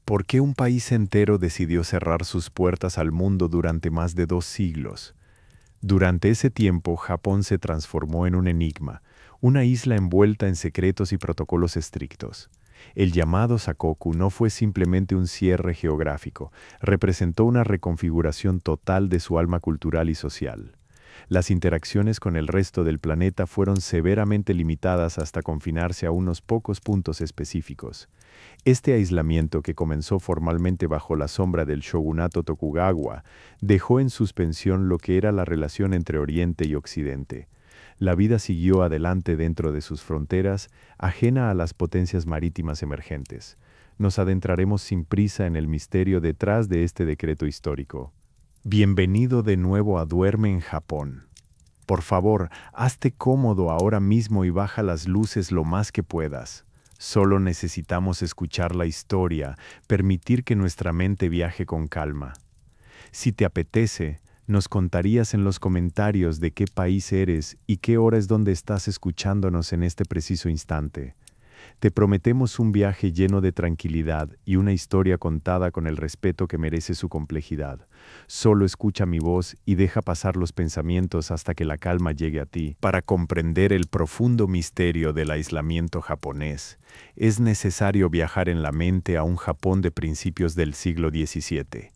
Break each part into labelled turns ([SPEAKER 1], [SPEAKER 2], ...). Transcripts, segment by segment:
[SPEAKER 1] ¿Por qué un país entero decidió cerrar sus puertas al mundo durante más de 2 siglos? Durante ese tiempo, Japón se transformó en un enigma, una isla envuelta en secretos y protocolos estrictos. El llamado Sakoku no fue simplemente un cierre geográfico, representó una reconfiguración total de su alma cultural y social. Las interacciones con el resto del planeta fueron severamente limitadas hasta confinarse a unos pocos puntos específicos. Este aislamiento, que comenzó formalmente bajo la sombra del shogunato Tokugawa, dejó en suspensión lo que era la relación entre Oriente y Occidente. La vida siguió adelante dentro de sus fronteras, ajena a las potencias marítimas emergentes. Nos adentraremos sin prisa en el misterio detrás de este decreto histórico. Bienvenido de nuevo a Duerme en Japón. Por favor, hazte cómodo ahora mismo y baja las luces lo más que puedas. Solo necesitamos escuchar la historia, permitir que nuestra mente viaje con calma. Si te apetece, nos contarías en los comentarios de qué país eres y qué hora es donde estás escuchándonos en este preciso instante. Te prometemos un viaje lleno de tranquilidad y una historia contada con el respeto que merece su complejidad. Solo escucha mi voz y deja pasar los pensamientos hasta que la calma llegue a ti. Para comprender el profundo misterio del aislamiento japonés, es necesario viajar en la mente a un Japón de principios del siglo XVII.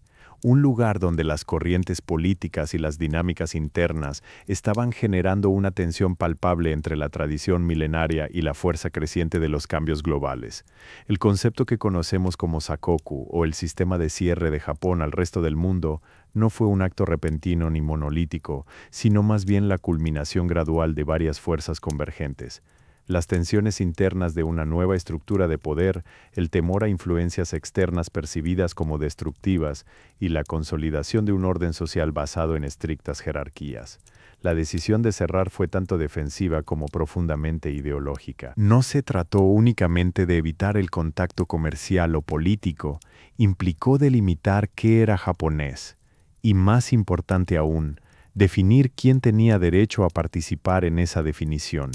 [SPEAKER 1] Un lugar donde las corrientes políticas y las dinámicas internas estaban generando una tensión palpable entre la tradición milenaria y la fuerza creciente de los cambios globales. El concepto que conocemos como Sakoku, o el sistema de cierre de Japón al resto del mundo, no fue un acto repentino ni monolítico, sino más bien la culminación gradual de varias fuerzas convergentes. Las tensiones internas de una nueva estructura de poder, el temor a influencias externas percibidas como destructivas y la consolidación de un orden social basado en estrictas jerarquías. La decisión de cerrar fue tanto defensiva como profundamente ideológica. No se trató únicamente de evitar el contacto comercial o político, implicó delimitar qué era japonés, y más importante aún, definir quién tenía derecho a participar en esa definición.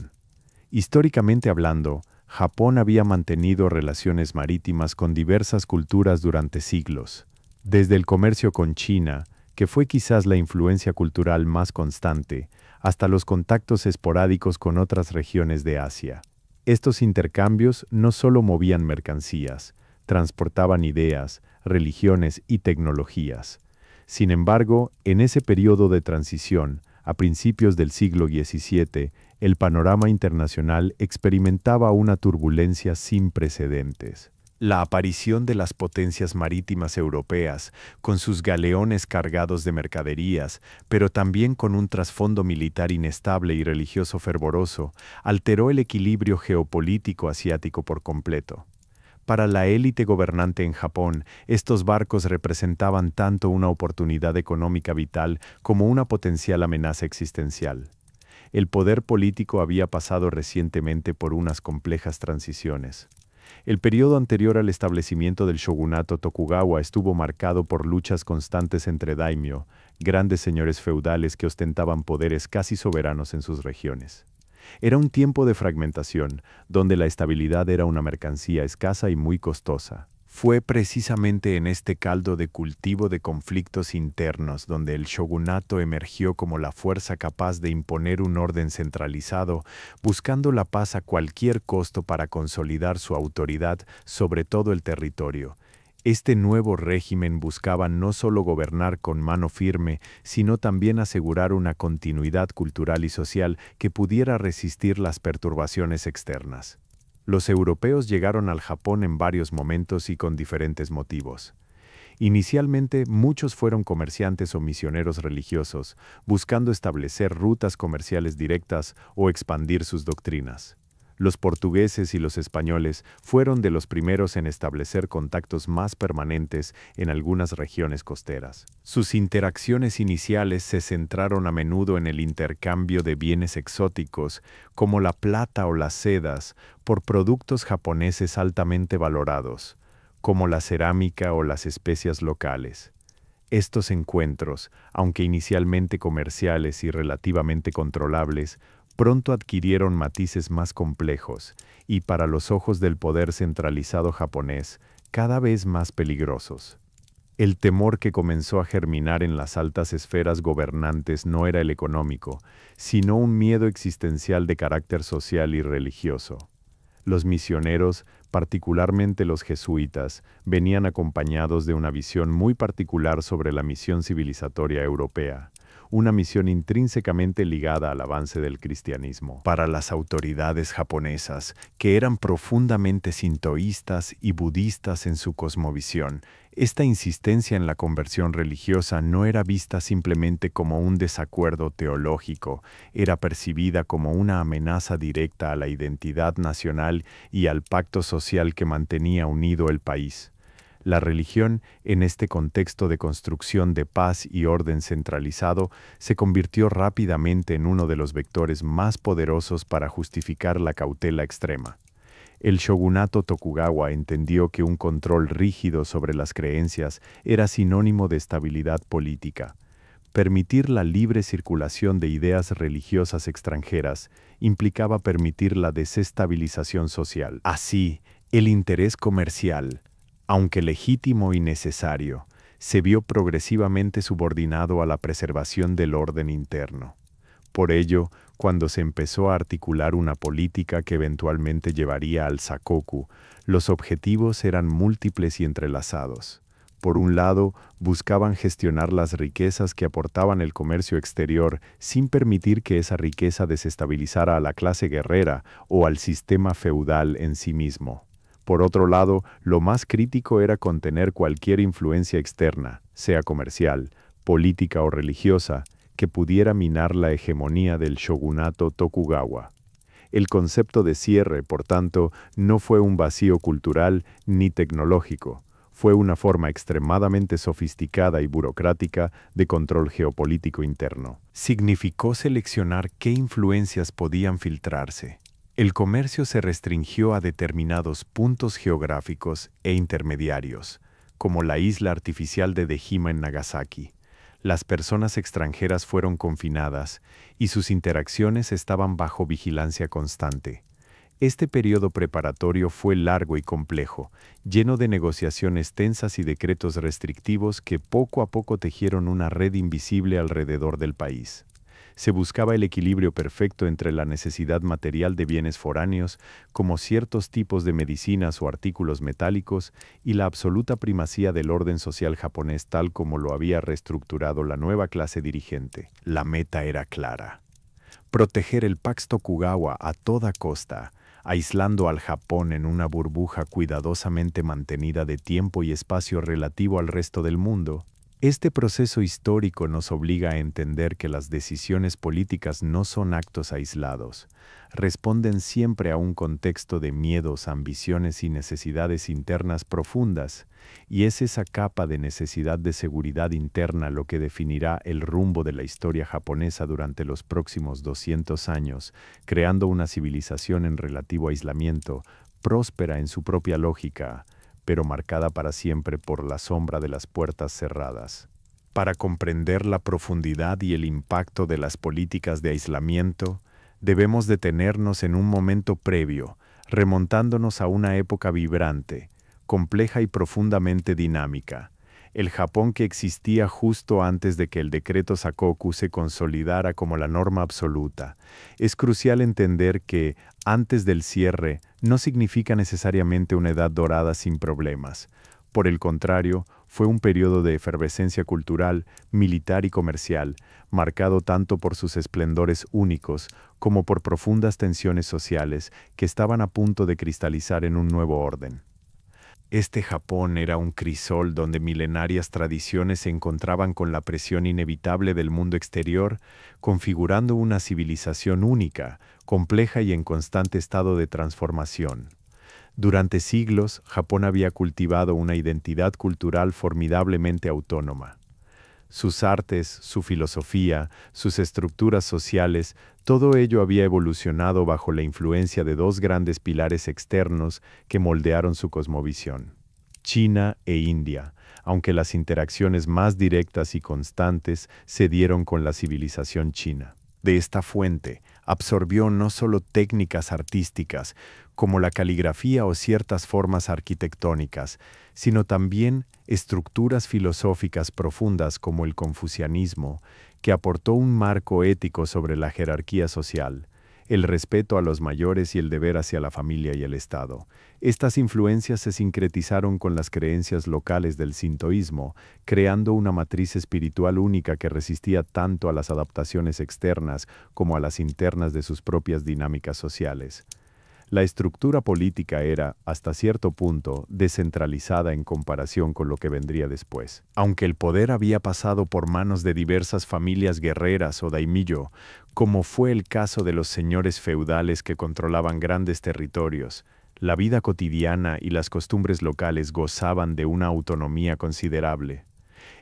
[SPEAKER 1] Históricamente hablando, Japón había mantenido relaciones marítimas con diversas culturas durante siglos. Desde el comercio con China, que fue quizás la influencia cultural más constante, hasta los contactos esporádicos con otras regiones de Asia. Estos intercambios no solo movían mercancías, transportaban ideas, religiones y tecnologías. Sin embargo, en ese periodo de transición, a principios del siglo XVII, el panorama internacional experimentaba una turbulencia sin precedentes. La aparición de las potencias marítimas europeas, con sus galeones cargados de mercaderías, pero también con un trasfondo militar inestable y religioso fervoroso, alteró el equilibrio geopolítico asiático por completo. Para la élite gobernante en Japón, estos barcos representaban tanto una oportunidad económica vital como una potencial amenaza existencial. El poder político había pasado recientemente por unas complejas transiciones. El periodo anterior al establecimiento del shogunato Tokugawa estuvo marcado por luchas constantes entre daimyo, grandes señores feudales que ostentaban poderes casi soberanos en sus regiones. Era un tiempo de fragmentación, donde la estabilidad era una mercancía escasa y muy costosa. Fue precisamente en este caldo de cultivo de conflictos internos donde el shogunato emergió como la fuerza capaz de imponer un orden centralizado, buscando la paz a cualquier costo para consolidar su autoridad sobre todo el territorio. Este nuevo régimen buscaba no solo gobernar con mano firme, sino también asegurar una continuidad cultural y social que pudiera resistir las perturbaciones externas. Los europeos llegaron al Japón en varios momentos y con diferentes motivos. Inicialmente, muchos fueron comerciantes o misioneros religiosos, buscando establecer rutas comerciales directas o expandir sus doctrinas. Los portugueses y los españoles fueron de los primeros en establecer contactos más permanentes en algunas regiones costeras. Sus interacciones iniciales se centraron a menudo en el intercambio de bienes exóticos, como la plata o las sedas, por productos japoneses altamente valorados, como la cerámica o las especias locales. Estos encuentros, aunque inicialmente comerciales y relativamente controlables, pronto adquirieron matices más complejos y, para los ojos del poder centralizado japonés, cada vez más peligrosos. El temor que comenzó a germinar en las altas esferas gobernantes no era el económico, sino un miedo existencial de carácter social y religioso. Los misioneros, particularmente los jesuitas, venían acompañados de una visión muy particular sobre la misión civilizatoria europea, una misión intrínsecamente ligada al avance del cristianismo. Para las autoridades japonesas, que eran profundamente sintoístas y budistas en su cosmovisión, esta insistencia en la conversión religiosa no era vista simplemente como un desacuerdo teológico, era percibida como una amenaza directa a la identidad nacional y al pacto social que mantenía unido el país. La religión, en este contexto de construcción de paz y orden centralizado, se convirtió rápidamente en uno de los vectores más poderosos para justificar la cautela extrema. El shogunato Tokugawa entendió que un control rígido sobre las creencias era sinónimo de estabilidad política. Permitir la libre circulación de ideas religiosas extranjeras implicaba permitir la desestabilización social. Así, el interés comercial, aunque legítimo y necesario, se vio progresivamente subordinado a la preservación del orden interno. Por ello, cuando se empezó a articular una política que eventualmente llevaría al sakoku, los objetivos eran múltiples y entrelazados. Por un lado, buscaban gestionar las riquezas que aportaban el comercio exterior sin permitir que esa riqueza desestabilizara a la clase guerrera o al sistema feudal en sí mismo. Por otro lado, lo más crítico era contener cualquier influencia externa, sea comercial, política o religiosa, que pudiera minar la hegemonía del shogunato Tokugawa. El concepto de cierre, por tanto, no fue un vacío cultural ni tecnológico, fue una forma extremadamente sofisticada y burocrática de control geopolítico interno. Significó seleccionar qué influencias podían filtrarse. El comercio se restringió a determinados puntos geográficos e intermediarios, como la isla artificial de Dejima en Nagasaki. Las personas extranjeras fueron confinadas y sus interacciones estaban bajo vigilancia constante. Este periodo preparatorio fue largo y complejo, lleno de negociaciones tensas y decretos restrictivos que poco a poco tejieron una red invisible alrededor del país. Se buscaba el equilibrio perfecto entre la necesidad material de bienes foráneos, como ciertos tipos de medicinas o artículos metálicos, y la absoluta primacía del orden social japonés tal como lo había reestructurado la nueva clase dirigente. La meta era clara: proteger el Pax Tokugawa a toda costa, aislando al Japón en una burbuja cuidadosamente mantenida de tiempo y espacio relativo al resto del mundo. Este proceso histórico nos obliga a entender que las decisiones políticas no son actos aislados, responden siempre a un contexto de miedos, ambiciones y necesidades internas profundas, y es esa capa de necesidad de seguridad interna lo que definirá el rumbo de la historia japonesa durante los próximos 200 años, creando una civilización en relativo aislamiento, próspera en su propia lógica, pero marcada para siempre por la sombra de las puertas cerradas. Para comprender la profundidad y el impacto de las políticas de aislamiento, debemos detenernos en un momento previo, remontándonos a una época vibrante, compleja y profundamente dinámica, el Japón que existía justo antes de que el decreto Sakoku se consolidara como la norma absoluta. Es crucial entender que, antes del cierre, no significa necesariamente una edad dorada sin problemas. Por el contrario, fue un periodo de efervescencia cultural, militar y comercial, marcado tanto por sus esplendores únicos como por profundas tensiones sociales que estaban a punto de cristalizar en un nuevo orden. Este Japón era un crisol donde milenarias tradiciones se encontraban con la presión inevitable del mundo exterior, configurando una civilización única, compleja y en constante estado de transformación. Durante siglos, Japón había cultivado una identidad cultural formidablemente autónoma. Sus artes, su filosofía, sus estructuras sociales, todo ello había evolucionado bajo la influencia de dos grandes pilares externos que moldearon su cosmovisión: China e India, aunque las interacciones más directas y constantes se dieron con la civilización china. de esta fuente absorbió no solo técnicas artísticas, como la caligrafía o ciertas formas arquitectónicas, sino también estructuras filosóficas profundas como el confucianismo, que aportó un marco ético sobre la jerarquía social, el respeto a los mayores y el deber hacia la familia y el Estado. Estas influencias se sincretizaron con las creencias locales del sintoísmo, creando una matriz espiritual única que resistía tanto a las adaptaciones externas como a las internas de sus propias dinámicas sociales. La estructura política era, hasta cierto punto, descentralizada en comparación con lo que vendría después. Aunque el poder había pasado por manos de diversas familias guerreras o daimyo, como fue el caso de los señores feudales que controlaban grandes territorios, la vida cotidiana y las costumbres locales gozaban de una autonomía considerable.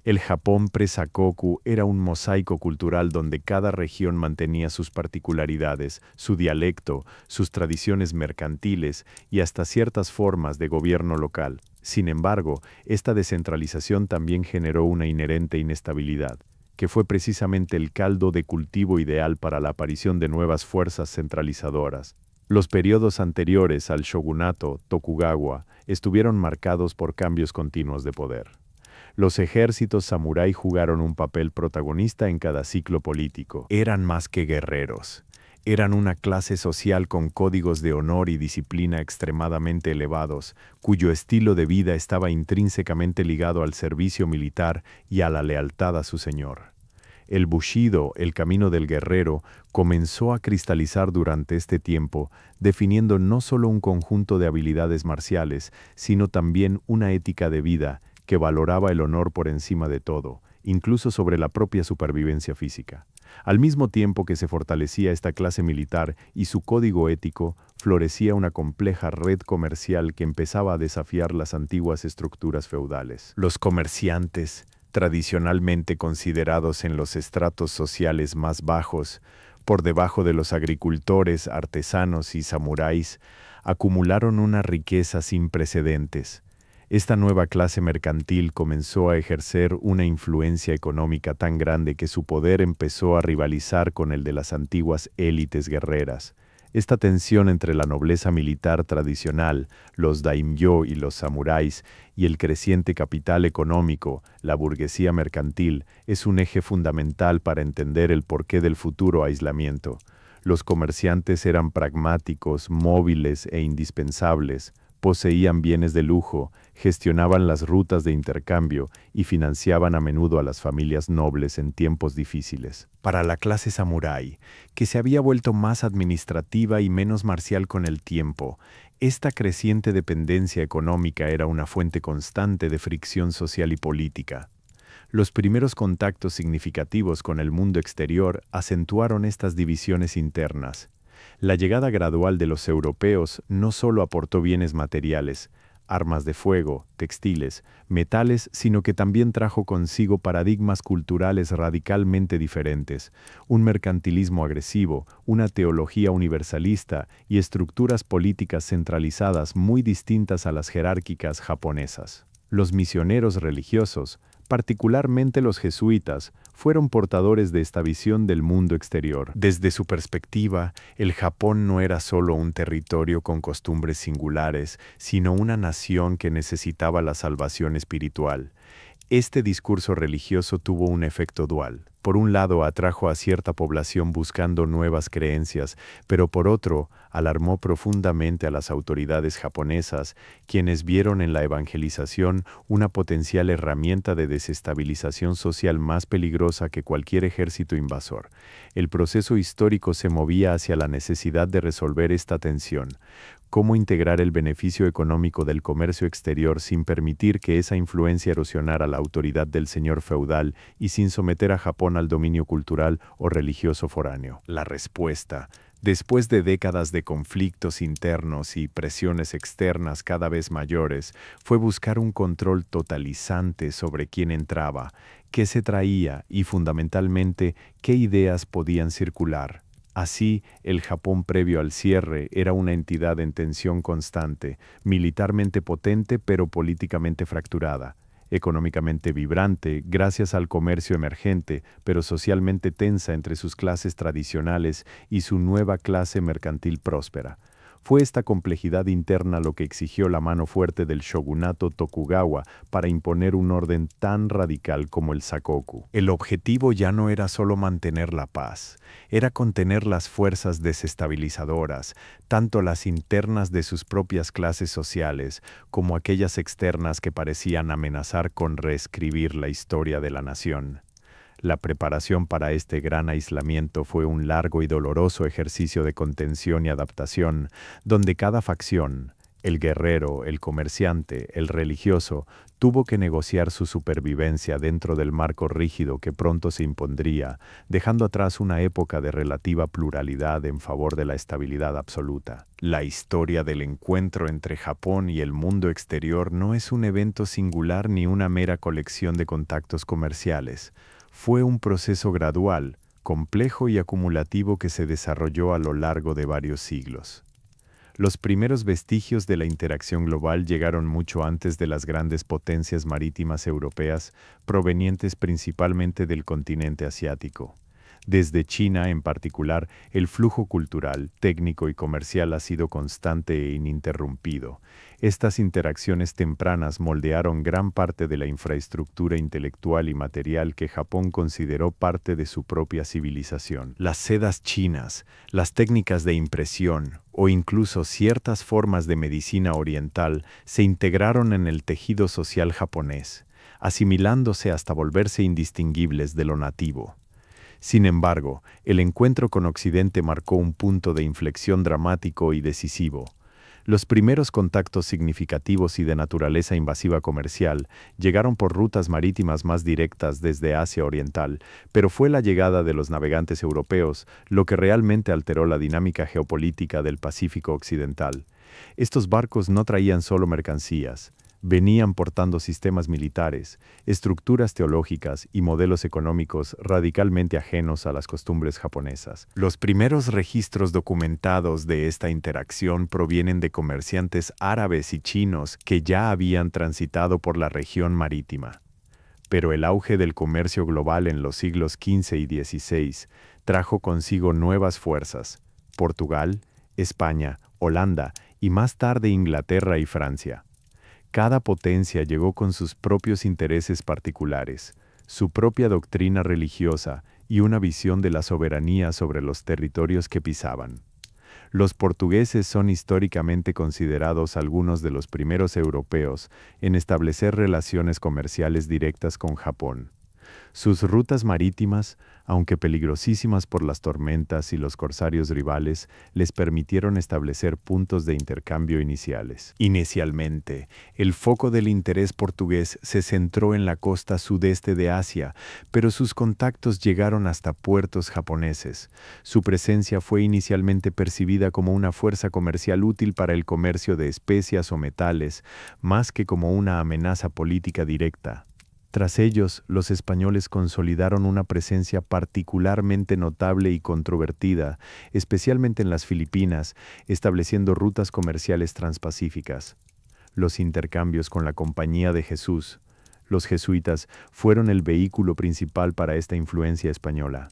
[SPEAKER 1] El Japón pre-Sakoku era un mosaico cultural donde cada región mantenía sus particularidades, su dialecto, sus tradiciones mercantiles y hasta ciertas formas de gobierno local. Sin embargo, esta descentralización también generó una inherente inestabilidad, que fue precisamente el caldo de cultivo ideal para la aparición de nuevas fuerzas centralizadoras. Los periodos anteriores al shogunato Tokugawa estuvieron marcados por cambios continuos de poder. Los ejércitos samurái jugaron un papel protagonista en cada ciclo político. Eran más que guerreros. Eran una clase social con códigos de honor y disciplina extremadamente elevados, cuyo estilo de vida estaba intrínsecamente ligado al servicio militar y a la lealtad a su señor. El Bushido, el camino del guerrero, comenzó a cristalizar durante este tiempo, definiendo no solo un conjunto de habilidades marciales, sino también una ética de vida que valoraba el honor por encima de todo, incluso sobre la propia supervivencia física. Al mismo tiempo que se fortalecía esta clase militar y su código ético, florecía una compleja red comercial que empezaba a desafiar las antiguas estructuras feudales. Los comerciantes, tradicionalmente considerados en los estratos sociales más bajos, por debajo de los agricultores, artesanos y samuráis, acumularon una riqueza sin precedentes. Esta nueva clase mercantil comenzó a ejercer una influencia económica tan grande que su poder empezó a rivalizar con el de las antiguas élites guerreras. Esta tensión entre la nobleza militar tradicional, los daimyo y los samuráis, y el creciente capital económico, la burguesía mercantil, es un eje fundamental para entender el porqué del futuro aislamiento. Los comerciantes eran pragmáticos, móviles e indispensables. Poseían bienes de lujo, gestionaban las rutas de intercambio y financiaban a menudo a las familias nobles en tiempos difíciles. Para la clase samurái, que se había vuelto más administrativa y menos marcial con el tiempo, esta creciente dependencia económica era una fuente constante de fricción social y política. Los primeros contactos significativos con el mundo exterior acentuaron estas divisiones internas. La llegada gradual de los europeos no solo aportó bienes materiales, armas de fuego, textiles, metales, sino que también trajo consigo paradigmas culturales radicalmente diferentes, un mercantilismo agresivo, una teología universalista y estructuras políticas centralizadas muy distintas a las jerárquicas japonesas. Los misioneros religiosos, particularmente los jesuitas, fueron portadores de esta visión del mundo exterior. Desde su perspectiva, el Japón no era solo un territorio con costumbres singulares, sino una nación que necesitaba la salvación espiritual. Este discurso religioso tuvo un efecto dual. Por un lado, atrajo a cierta población buscando nuevas creencias, pero por otro, alarmó profundamente a las autoridades japonesas, quienes vieron en la evangelización una potencial herramienta de desestabilización social más peligrosa que cualquier ejército invasor. El proceso histórico se movía hacia la necesidad de resolver esta tensión. Cómo integrar el beneficio económico del comercio exterior sin permitir que esa influencia erosionara la autoridad del señor feudal y sin someter a Japón al dominio cultural o religioso foráneo. La respuesta, después de décadas de conflictos internos y presiones externas cada vez mayores, fue buscar un control totalizante sobre quién entraba, qué se traía y, fundamentalmente, qué ideas podían circular. Así, el Japón previo al cierre era una entidad en tensión constante, militarmente potente pero políticamente fracturada. económicamente vibrante gracias al comercio emergente, pero socialmente tensa entre sus clases tradicionales y su nueva clase mercantil próspera. Fue esta complejidad interna lo que exigió la mano fuerte del shogunato Tokugawa para imponer un orden tan radical como el Sakoku. El objetivo ya no era solo mantener la paz, era contener las fuerzas desestabilizadoras, tanto las internas de sus propias clases sociales como aquellas externas que parecían amenazar con reescribir la historia de la nación. La preparación para este gran aislamiento fue un largo y doloroso ejercicio de contención y adaptación, donde cada facción, el guerrero, el comerciante, el religioso, tuvo que negociar su supervivencia dentro del marco rígido que pronto se impondría, dejando atrás una época de relativa pluralidad en favor de la estabilidad absoluta. La historia del encuentro entre Japón y el mundo exterior no es un evento singular ni una mera colección de contactos comerciales. Fue un proceso gradual, complejo y acumulativo que se desarrolló a lo largo de varios siglos. Los primeros vestigios de la interacción global llegaron mucho antes de las grandes potencias marítimas europeas, provenientes principalmente del continente asiático. Desde China, en particular, el flujo cultural, técnico y comercial ha sido constante e ininterrumpido. Estas interacciones tempranas moldearon gran parte de la infraestructura intelectual y material que Japón consideró parte de su propia civilización. Las sedas chinas, las técnicas de impresión o incluso ciertas formas de medicina oriental se integraron en el tejido social japonés, asimilándose hasta volverse indistinguibles de lo nativo. Sin embargo, el encuentro con Occidente marcó un punto de inflexión dramático y decisivo. Los primeros contactos significativos y de naturaleza invasiva comercial llegaron por rutas marítimas más directas desde Asia Oriental, pero fue la llegada de los navegantes europeos lo que realmente alteró la dinámica geopolítica del Pacífico Occidental. Estos barcos no traían solo mercancías. Venían portando sistemas militares, estructuras teológicas y modelos económicos radicalmente ajenos a las costumbres japonesas. Los primeros registros documentados de esta interacción provienen de comerciantes árabes y chinos que ya habían transitado por la región marítima. Pero el auge del comercio global en los siglos XV y XVI trajo consigo nuevas fuerzas: Portugal, España, Holanda y más tarde Inglaterra y Francia. Cada potencia llegó con sus propios intereses particulares, su propia doctrina religiosa y una visión de la soberanía sobre los territorios que pisaban. Los portugueses son históricamente considerados algunos de los primeros europeos en establecer relaciones comerciales directas con Japón. Sus rutas marítimas, aunque peligrosísimas por las tormentas y los corsarios rivales, les permitieron establecer puntos de intercambio iniciales. Inicialmente, el foco del interés portugués se centró en la costa sudeste de Asia, pero sus contactos llegaron hasta puertos japoneses. Su presencia fue inicialmente percibida como una fuerza comercial útil para el comercio de especias o metales, más que como una amenaza política directa. Tras ellos, los españoles consolidaron una presencia particularmente notable y controvertida, especialmente en las Filipinas, estableciendo rutas comerciales transpacíficas. Los intercambios con la Compañía de Jesús, los jesuitas, fueron el vehículo principal para esta influencia española.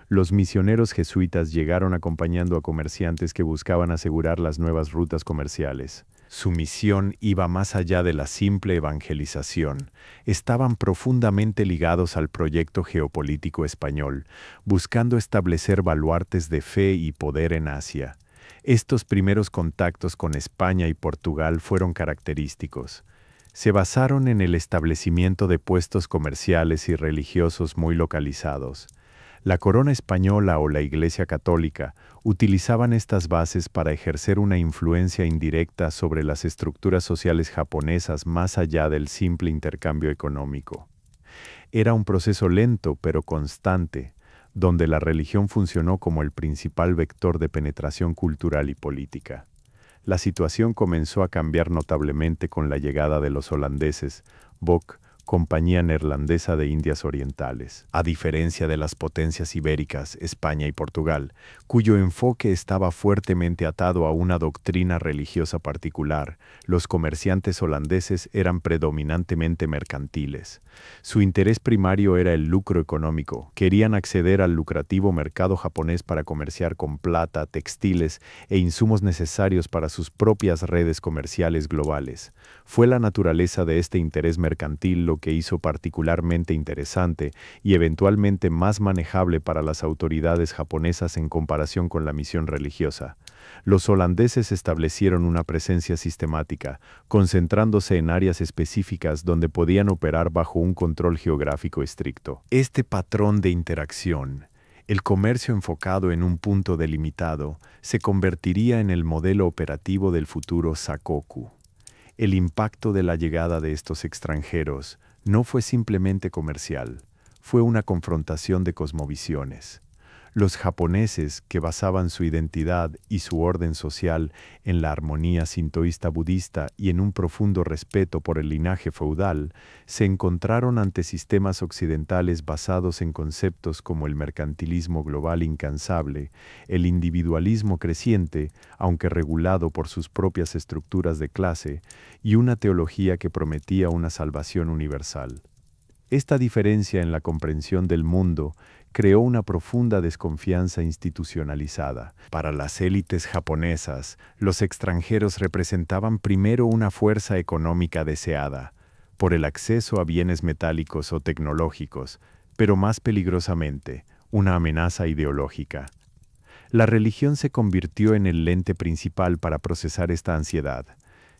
[SPEAKER 1] Los misioneros jesuitas llegaron acompañando a comerciantes que buscaban asegurar las nuevas rutas comerciales. Su misión iba más allá de la simple evangelización. Estaban profundamente ligados al proyecto geopolítico español, buscando establecer baluartes de fe y poder en Asia. Estos primeros contactos con España y Portugal fueron característicos. Se basaron en el establecimiento de puestos comerciales y religiosos muy localizados. La corona española o la Iglesia católica utilizaban estas bases para ejercer una influencia indirecta sobre las estructuras sociales japonesas más allá del simple intercambio económico. Era un proceso lento pero constante, donde la religión funcionó como el principal vector de penetración cultural y política. La situación comenzó a cambiar notablemente con la llegada de los holandeses, Bock, Compañía Neerlandesa de Indias Orientales, a diferencia de las potencias ibéricas, España y Portugal, cuyo enfoque estaba fuertemente atado a una doctrina religiosa particular. Los comerciantes holandeses eran predominantemente mercantiles. Su interés primario era el lucro económico. Querían acceder al lucrativo mercado japonés para comerciar con plata, textiles e insumos necesarios para sus propias redes comerciales globales. Fue la naturaleza de este interés mercantil lo que hizo particularmente interesante y eventualmente más manejable para las autoridades japonesas en comparación con la misión religiosa. Los holandeses establecieron una presencia sistemática, concentrándose en áreas específicas donde podían operar bajo un control geográfico estricto. Este patrón de interacción, el comercio enfocado en un punto delimitado, se convertiría en el modelo operativo del futuro Sakoku. El impacto de la llegada de estos extranjeros no fue simplemente comercial, fue una confrontación de cosmovisiones. Los japoneses, que basaban su identidad y su orden social en la armonía sintoísta-budista y en un profundo respeto por el linaje feudal, se encontraron ante sistemas occidentales basados en conceptos como el mercantilismo global incansable, el individualismo creciente, aunque regulado por sus propias estructuras de clase, y una teología que prometía una salvación universal. Esta diferencia en la comprensión del mundo creó una profunda desconfianza institucionalizada. Para las élites japonesas, los extranjeros representaban primero una fuerza económica deseada, por el acceso a bienes metálicos o tecnológicos, pero más peligrosamente, una amenaza ideológica. La religión se convirtió en el lente principal para procesar esta ansiedad.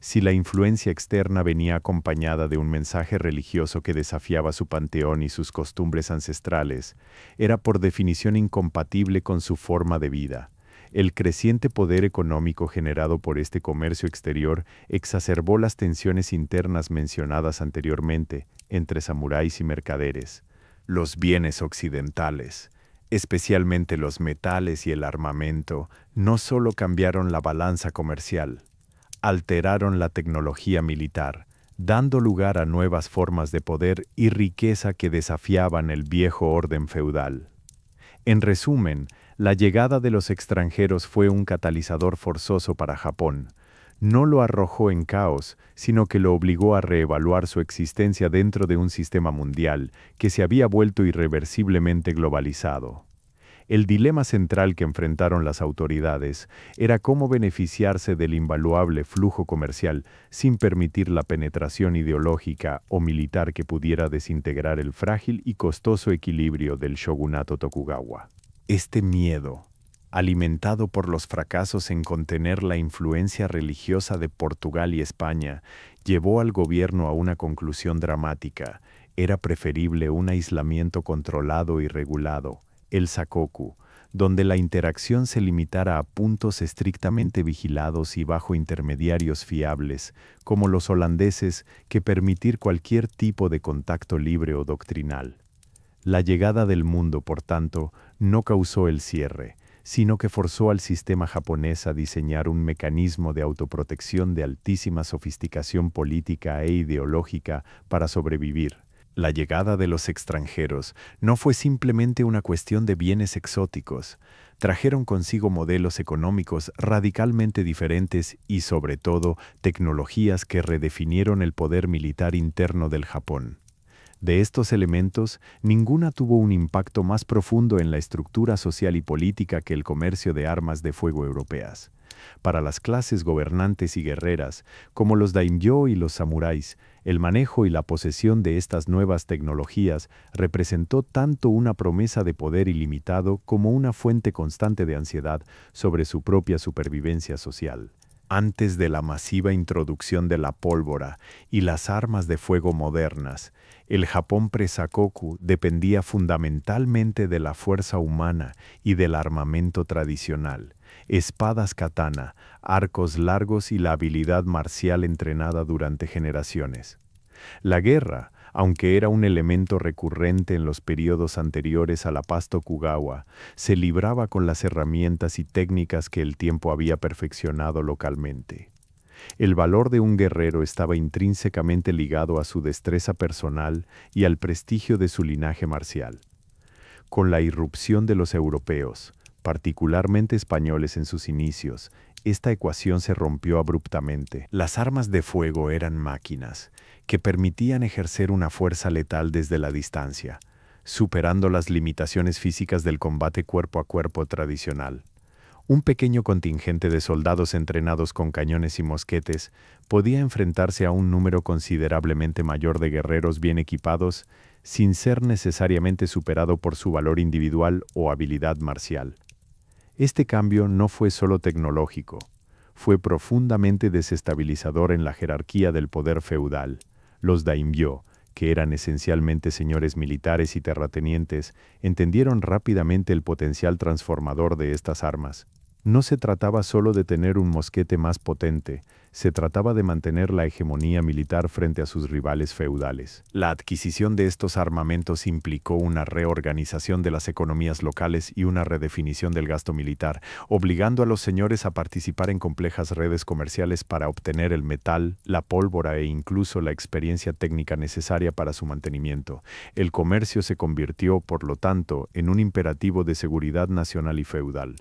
[SPEAKER 1] Si la influencia externa venía acompañada de un mensaje religioso que desafiaba su panteón y sus costumbres ancestrales, era por definición incompatible con su forma de vida. El creciente poder económico generado por este comercio exterior exacerbó las tensiones internas mencionadas anteriormente entre samuráis y mercaderes. Los bienes occidentales, especialmente los metales y el armamento, no solo cambiaron la balanza comercial, alteraron la tecnología militar, dando lugar a nuevas formas de poder y riqueza que desafiaban el viejo orden feudal. En resumen, la llegada de los extranjeros fue un catalizador forzoso para Japón. No lo arrojó en caos, sino que lo obligó a reevaluar su existencia dentro de un sistema mundial que se había vuelto irreversiblemente globalizado. El dilema central que enfrentaron las autoridades era cómo beneficiarse del invaluable flujo comercial sin permitir la penetración ideológica o militar que pudiera desintegrar el frágil y costoso equilibrio del shogunato Tokugawa. Este miedo, alimentado por los fracasos en contener la influencia religiosa de Portugal y España, llevó al gobierno a una conclusión dramática. Era preferible un aislamiento controlado y regulado, el Sakoku, donde la interacción se limitara a puntos estrictamente vigilados y bajo intermediarios fiables, como los holandeses, que permitir cualquier tipo de contacto libre o doctrinal. La llegada del mundo, por tanto, no causó el cierre, sino que forzó al sistema japonés a diseñar un mecanismo de autoprotección de altísima sofisticación política e ideológica para sobrevivir. La llegada de los extranjeros no fue simplemente una cuestión de bienes exóticos. Trajeron consigo modelos económicos radicalmente diferentes y, sobre todo, tecnologías que redefinieron el poder militar interno del Japón. De estos elementos, ninguna tuvo un impacto más profundo en la estructura social y política que el comercio de armas de fuego europeas. Para las clases gobernantes y guerreras, como los daimyō y los samuráis, el manejo y la posesión de estas nuevas tecnologías representó tanto una promesa de poder ilimitado como una fuente constante de ansiedad sobre su propia supervivencia social. Antes de la masiva introducción de la pólvora y las armas de fuego modernas, el Japón pre-Sakoku dependía fundamentalmente de la fuerza humana y del armamento tradicional, espadas katana, arcos largos y la habilidad marcial entrenada durante generaciones. La guerra, aunque era un elemento recurrente en los periodos anteriores a la paz Tokugawa, se libraba con las herramientas y técnicas que el tiempo había perfeccionado localmente. El valor de un guerrero estaba intrínsecamente ligado a su destreza personal y al prestigio de su linaje marcial. Con la irrupción de los europeos, particularmente españoles en sus inicios, esta ecuación se rompió abruptamente. Las armas de fuego eran máquinas que permitían ejercer una fuerza letal desde la distancia, superando las limitaciones físicas del combate cuerpo a cuerpo tradicional. Un pequeño contingente de soldados entrenados con cañones y mosquetes podía enfrentarse a un número considerablemente mayor de guerreros bien equipados sin ser necesariamente superado por su valor individual o habilidad marcial. Este cambio no fue solo tecnológico, fue profundamente desestabilizador en la jerarquía del poder feudal. Los daimyō, que eran esencialmente señores militares y terratenientes, entendieron rápidamente el potencial transformador de estas armas. No se trataba solo de tener un mosquete más potente, se trataba de mantener la hegemonía militar frente a sus rivales feudales. La adquisición de estos armamentos implicó una reorganización de las economías locales y una redefinición del gasto militar, obligando a los señores a participar en complejas redes comerciales para obtener el metal, la pólvora e incluso la experiencia técnica necesaria para su mantenimiento. El comercio se convirtió, por lo tanto, en un imperativo de seguridad nacional y feudal.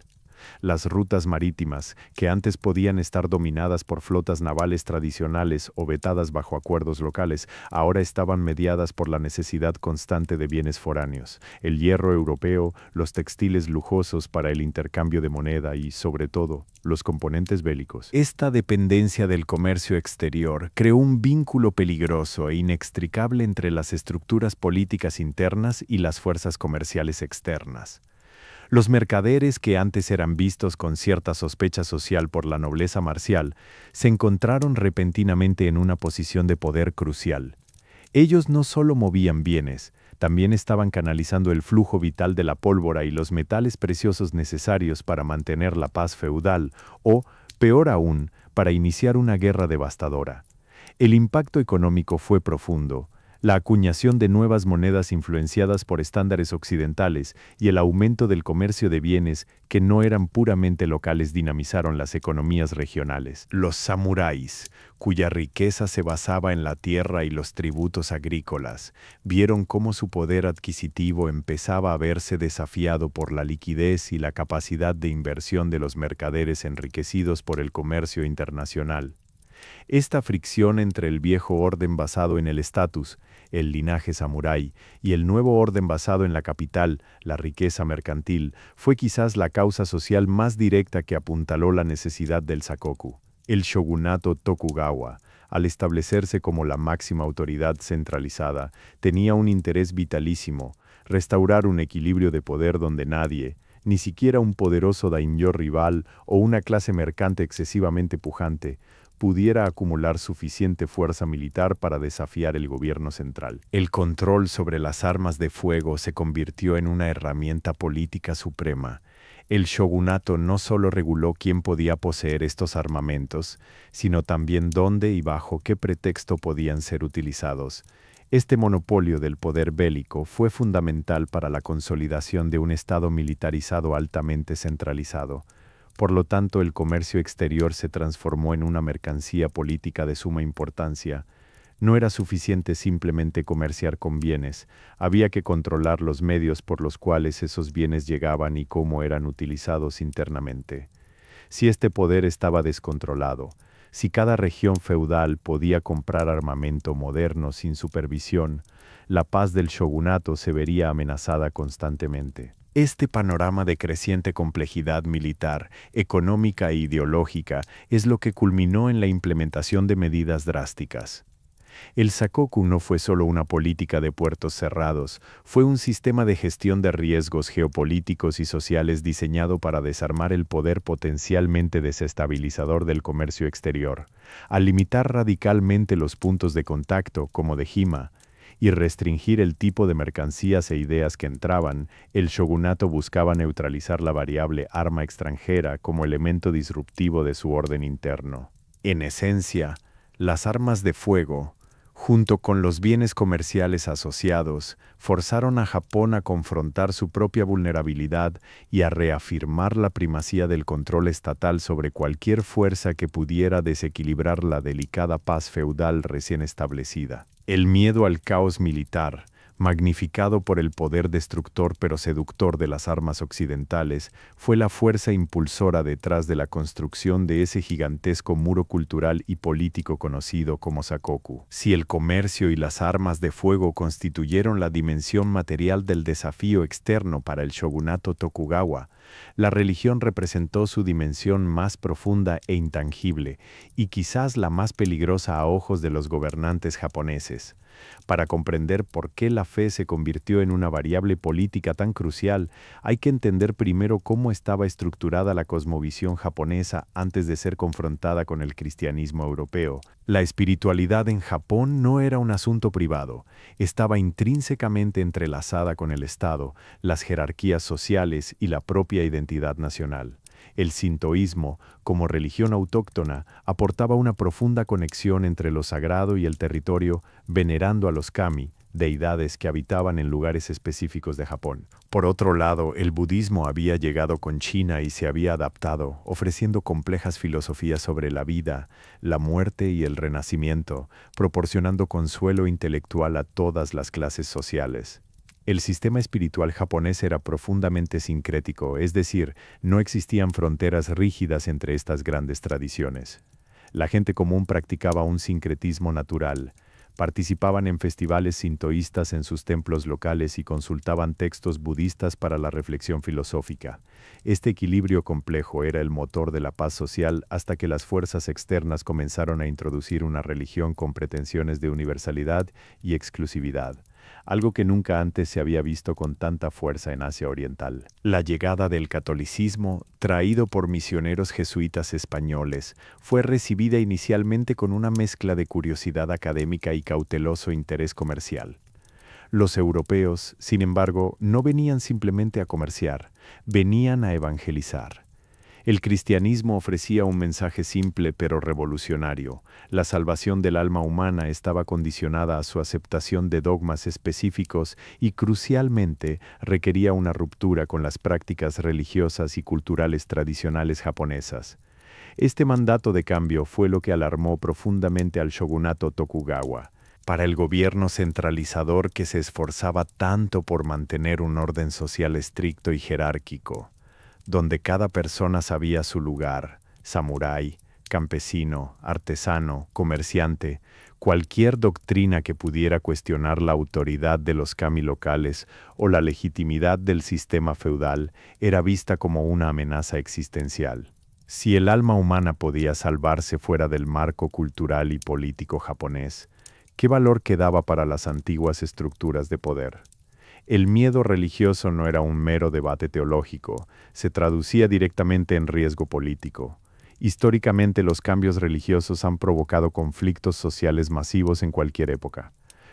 [SPEAKER 1] Las rutas marítimas, que antes podían estar dominadas por flotas navales tradicionales o vetadas bajo acuerdos locales, ahora estaban mediadas por la necesidad constante de bienes foráneos, el hierro europeo, los textiles lujosos para el intercambio de moneda y, sobre todo, los componentes bélicos. Esta dependencia del comercio exterior creó un vínculo peligroso e inextricable entre las estructuras políticas internas y las fuerzas comerciales externas. Los mercaderes, que antes eran vistos con cierta sospecha social por la nobleza marcial, se encontraron repentinamente en una posición de poder crucial. Ellos no solo movían bienes, también estaban canalizando el flujo vital de la pólvora y los metales preciosos necesarios para mantener la paz feudal o, peor aún, para iniciar una guerra devastadora. El impacto económico fue profundo. La acuñación de nuevas monedas influenciadas por estándares occidentales y el aumento del comercio de bienes que no eran puramente locales dinamizaron las economías regionales. Los samuráis, cuya riqueza se basaba en la tierra y los tributos agrícolas, vieron cómo su poder adquisitivo empezaba a verse desafiado por la liquidez y la capacidad de inversión de los mercaderes enriquecidos por el comercio internacional. Esta fricción entre el viejo orden basado en el estatus, el linaje samurái, y el nuevo orden basado en la capital, la riqueza mercantil, fue quizás la causa social más directa que apuntaló la necesidad del sakoku. El shogunato Tokugawa, al establecerse como la máxima autoridad centralizada, tenía un interés vitalísimo: restaurar un equilibrio de poder donde nadie, ni siquiera un poderoso daimyō rival o una clase mercante excesivamente pujante, pudiera acumular suficiente fuerza militar para desafiar el gobierno central. El control sobre las armas de fuego se convirtió en una herramienta política suprema. El shogunato no solo reguló quién podía poseer estos armamentos, sino también dónde y bajo qué pretexto podían ser utilizados. Este monopolio del poder bélico fue fundamental para la consolidación de un Estado militarizado altamente centralizado. Por lo tanto, el comercio exterior se transformó en una mercancía política de suma importancia. No era suficiente simplemente comerciar con bienes, había que controlar los medios por los cuales esos bienes llegaban y cómo eran utilizados internamente. Si este poder estaba descontrolado, si cada región feudal podía comprar armamento moderno sin supervisión, la paz del shogunato se vería amenazada constantemente. Este panorama de creciente complejidad militar, económica e ideológica es lo que culminó en la implementación de medidas drásticas. El sakoku no fue solo una política de puertos cerrados, fue un sistema de gestión de riesgos geopolíticos y sociales diseñado para desarmar el poder potencialmente desestabilizador del comercio exterior. Al limitar radicalmente los puntos de contacto, como Dejima, y restringir el tipo de mercancías e ideas que entraban, el shogunato buscaba neutralizar la variable arma extranjera como elemento disruptivo de su orden interno. En esencia, las armas de fuego, junto con los bienes comerciales asociados, forzaron a Japón a confrontar su propia vulnerabilidad y a reafirmar la primacía del control estatal sobre cualquier fuerza que pudiera desequilibrar la delicada paz feudal recién establecida. El miedo al caos militar, magnificado por el poder destructor pero seductor de las armas occidentales, fue la fuerza impulsora detrás de la construcción de ese gigantesco muro cultural y político conocido como Sakoku. Si el comercio y las armas de fuego constituyeron la dimensión material del desafío externo para el shogunato Tokugawa, la religión representó su dimensión más profunda e intangible, y quizás la más peligrosa a ojos de los gobernantes japoneses. Para comprender por qué la fe se convirtió en una variable política tan crucial, hay que entender primero cómo estaba estructurada la cosmovisión japonesa antes de ser confrontada con el cristianismo europeo. La espiritualidad en Japón no era un asunto privado, estaba intrínsecamente entrelazada con el Estado, las jerarquías sociales y la propia identidad nacional. El sintoísmo, como religión autóctona, aportaba una profunda conexión entre lo sagrado y el territorio, venerando a los kami, deidades que habitaban en lugares específicos de Japón. Por otro lado, el budismo había llegado con China y se había adaptado, ofreciendo complejas filosofías sobre la vida, la muerte y el renacimiento, proporcionando consuelo intelectual a todas las clases sociales. El sistema espiritual japonés era profundamente sincrético, es decir, no existían fronteras rígidas entre estas grandes tradiciones. La gente común practicaba un sincretismo natural, participaban en festivales sintoístas en sus templos locales y consultaban textos budistas para la reflexión filosófica. Este equilibrio complejo era el motor de la paz social hasta que las fuerzas externas comenzaron a introducir una religión con pretensiones de universalidad y exclusividad, algo que nunca antes se había visto con tanta fuerza en Asia Oriental. La llegada del catolicismo, traído por misioneros jesuitas españoles, fue recibida inicialmente con una mezcla de curiosidad académica y cauteloso interés comercial. Los europeos, sin embargo, no venían simplemente a comerciar, venían a evangelizar. El cristianismo ofrecía un mensaje simple pero revolucionario. La salvación del alma humana estaba condicionada a su aceptación de dogmas específicos y, crucialmente, requería una ruptura con las prácticas religiosas y culturales tradicionales japonesas. Este mandato de cambio fue lo que alarmó profundamente al shogunato Tokugawa. Para el gobierno centralizador que se esforzaba tanto por mantener un orden social estricto y jerárquico, donde cada persona sabía su lugar, samurái, campesino, artesano, comerciante, cualquier doctrina que pudiera cuestionar la autoridad de los kami locales o la legitimidad del sistema feudal era vista como una amenaza existencial. Si el alma humana podía salvarse fuera del marco cultural y político japonés, ¿qué valor quedaba para las antiguas estructuras de poder? El miedo religioso no era un mero debate teológico, se traducía directamente en riesgo político. Históricamente, los cambios religiosos han provocado conflictos sociales masivos en cualquier época.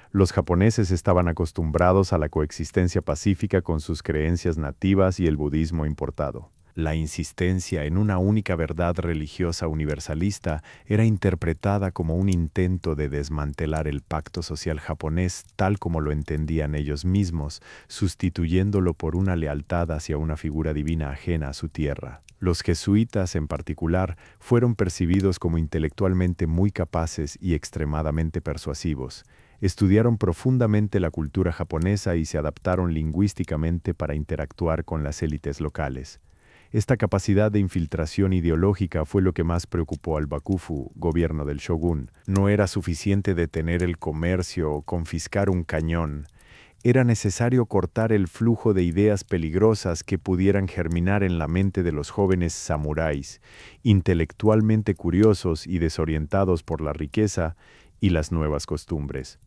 [SPEAKER 1] Los japoneses estaban acostumbrados a la coexistencia pacífica con sus creencias nativas y el budismo importado. La insistencia en una única verdad religiosa universalista era interpretada como un intento de desmantelar el pacto social japonés tal como lo entendían ellos mismos, sustituyéndolo por una lealtad hacia una figura divina ajena a su tierra. Los jesuitas, en particular, fueron percibidos como intelectualmente muy capaces y extremadamente persuasivos. Estudiaron profundamente la cultura japonesa y se adaptaron lingüísticamente para interactuar con las élites locales. Esta capacidad de infiltración ideológica fue lo que más preocupó al Bakufu, gobierno del shogun. No era suficiente detener el comercio o confiscar un cañón. Era necesario cortar el flujo de ideas peligrosas que pudieran germinar en la mente de los jóvenes samuráis, intelectualmente curiosos y desorientados por la riqueza y las nuevas costumbres.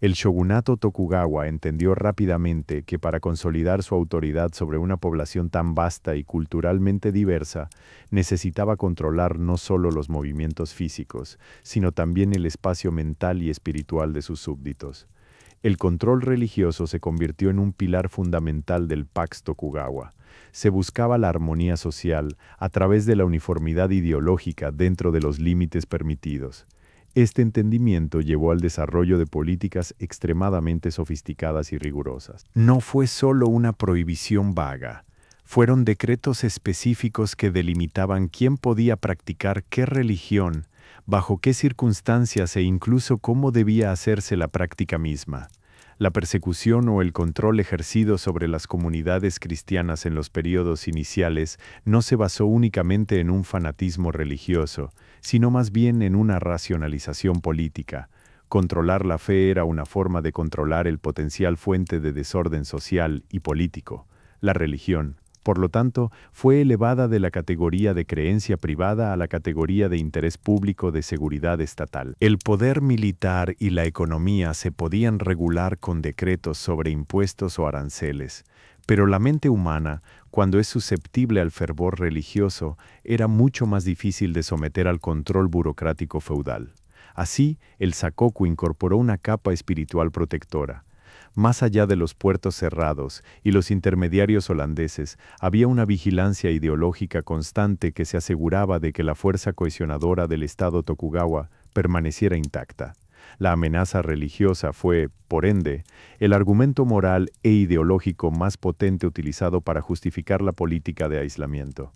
[SPEAKER 1] El shogunato Tokugawa entendió rápidamente que para consolidar su autoridad sobre una población tan vasta y culturalmente diversa, necesitaba controlar no solo los movimientos físicos, sino también el espacio mental y espiritual de sus súbditos. El control religioso se convirtió en un pilar fundamental del Pax Tokugawa. Se buscaba la armonía social a través de la uniformidad ideológica dentro de los límites permitidos. Este entendimiento llevó al desarrollo de políticas extremadamente sofisticadas y rigurosas. No fue solo una prohibición vaga, fueron decretos específicos que delimitaban quién podía practicar qué religión, bajo qué circunstancias e incluso cómo debía hacerse la práctica misma. La persecución o el control ejercido sobre las comunidades cristianas en los períodos iniciales no se basó únicamente en un fanatismo religioso, sino más bien en una racionalización política. Controlar la fe era una forma de controlar el potencial fuente de desorden social y político. La religión, por lo tanto, fue elevada de la categoría de creencia privada a la categoría de interés público de seguridad estatal. El poder militar y la economía se podían regular con decretos sobre impuestos o aranceles, pero la mente humana, cuando es susceptible al fervor religioso, era mucho más difícil de someter al control burocrático feudal. Así, el Sakoku incorporó una capa espiritual protectora. Más allá de los puertos cerrados y los intermediarios holandeses, había una vigilancia ideológica constante que se aseguraba de que la fuerza cohesionadora del Estado Tokugawa permaneciera intacta. La amenaza religiosa fue, por ende, el argumento moral e ideológico más potente utilizado para justificar la política de aislamiento.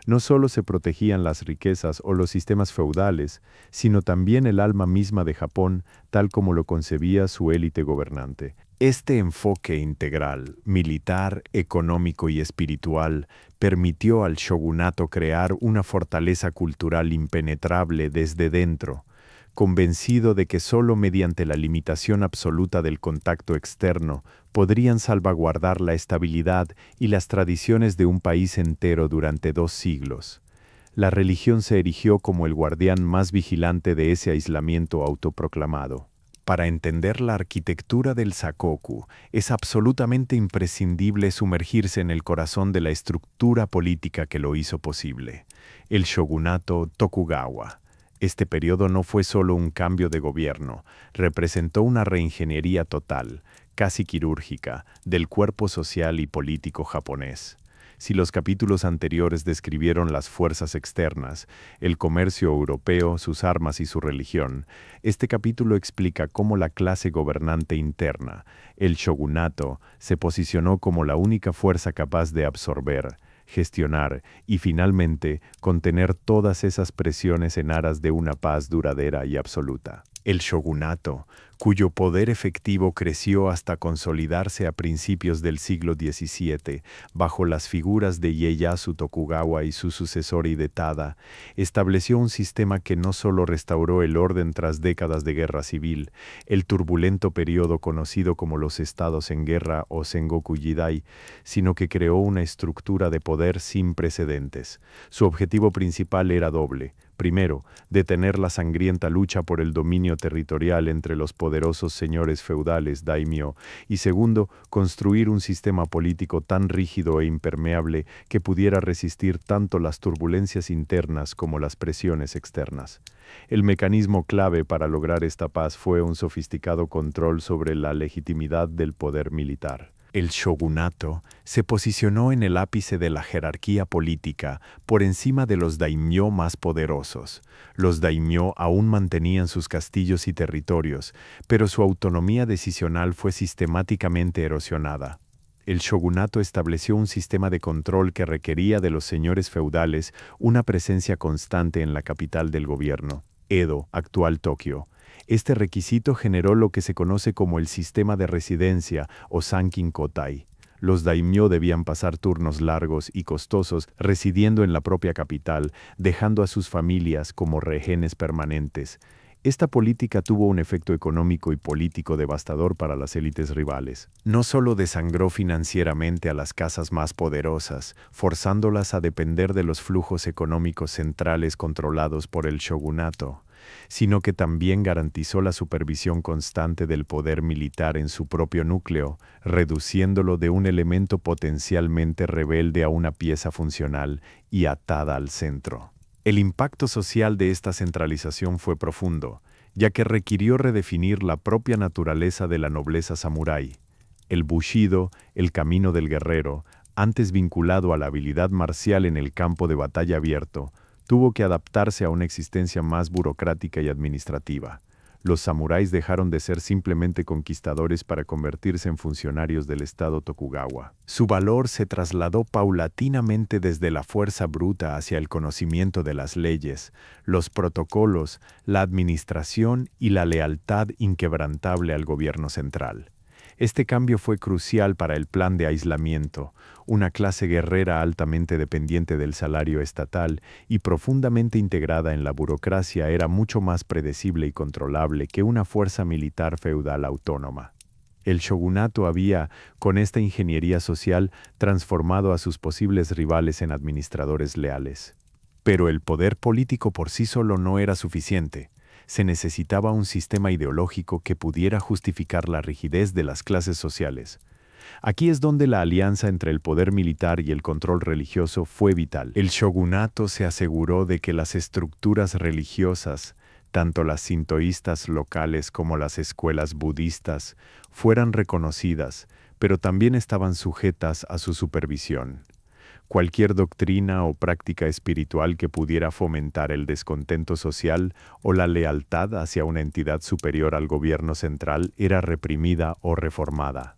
[SPEAKER 1] No solo se protegían las riquezas o los sistemas feudales, sino también el alma misma de Japón, tal como lo concebía su élite gobernante. Este enfoque integral, militar, económico y espiritual, permitió al shogunato crear una fortaleza cultural impenetrable desde dentro, convencido de que solo mediante la limitación absoluta del contacto externo podrían salvaguardar la estabilidad y las tradiciones de un país entero durante 2 siglos. La religión se erigió como el guardián más vigilante de ese aislamiento autoproclamado. Para entender la arquitectura del Sakoku, es absolutamente imprescindible sumergirse en el corazón de la estructura política que lo hizo posible, el shogunato Tokugawa. Este periodo no fue solo un cambio de gobierno, representó una reingeniería total, casi quirúrgica, del cuerpo social y político japonés. Si los capítulos anteriores describieron las fuerzas externas, el comercio europeo, sus armas y su religión, este capítulo explica cómo la clase gobernante interna, el shogunato, se posicionó como la única fuerza capaz de absorber, gestionar y finalmente contener todas esas presiones en aras de una paz duradera y absoluta. El shogunato, cuyo poder efectivo creció hasta consolidarse a principios del siglo XVII, bajo las figuras de Ieyasu Tokugawa y su sucesor Hidetada, estableció un sistema que no solo restauró el orden tras décadas de guerra civil, el turbulento periodo conocido como los estados en guerra o Sengoku Jidai, sino que creó una estructura de poder sin precedentes. Su objetivo principal era doble. Primero, detener la sangrienta lucha por el dominio territorial entre los poderosos señores feudales daimyo, y segundo, construir un sistema político tan rígido e impermeable que pudiera resistir tanto las turbulencias internas como las presiones externas. El mecanismo clave para lograr esta paz fue un sofisticado control sobre la legitimidad del poder militar. El shogunato se posicionó en el ápice de la jerarquía política por encima de los daimyo más poderosos. Los daimyo aún mantenían sus castillos y territorios, pero su autonomía decisional fue sistemáticamente erosionada. El shogunato estableció un sistema de control que requería de los señores feudales una presencia constante en la capital del gobierno, Edo, actual Tokio. Este requisito generó lo que se conoce como el sistema de residencia o Sankin Kotai. Los daimyo debían pasar turnos largos y costosos residiendo en la propia capital, dejando a sus familias como rehenes permanentes. Esta política tuvo un efecto económico y político devastador para las élites rivales. No solo desangró financieramente a las casas más poderosas, forzándolas a depender de los flujos económicos centrales controlados por el shogunato, sino que también garantizó la supervisión constante del poder militar en su propio núcleo, reduciéndolo de un elemento potencialmente rebelde a una pieza funcional y atada al centro. El impacto social de esta centralización fue profundo, ya que requirió redefinir la propia naturaleza de la nobleza samurái. El bushido, el camino del guerrero, antes vinculado a la habilidad marcial en el campo de batalla abierto, tuvo que adaptarse a una existencia más burocrática y administrativa. Los samuráis dejaron de ser simplemente conquistadores para convertirse en funcionarios del estado Tokugawa. Su valor se trasladó paulatinamente desde la fuerza bruta hacia el conocimiento de las leyes, los protocolos, la administración y la lealtad inquebrantable al gobierno central. Este cambio fue crucial para el plan de aislamiento, una clase guerrera altamente dependiente del salario estatal y profundamente integrada en la burocracia era mucho más predecible y controlable que una fuerza militar feudal autónoma. El shogunato había, con esta ingeniería social, transformado a sus posibles rivales en administradores leales. Pero el poder político por sí solo no era suficiente. Se necesitaba un sistema ideológico que pudiera justificar la rigidez de las clases sociales. Aquí es donde la alianza entre el poder militar y el control religioso fue vital. El shogunato se aseguró de que las estructuras religiosas, tanto las sintoístas locales como las escuelas budistas, fueran reconocidas, pero también estaban sujetas a su supervisión. Cualquier doctrina o práctica espiritual que pudiera fomentar el descontento social o la lealtad hacia una entidad superior al gobierno central era reprimida o reformada.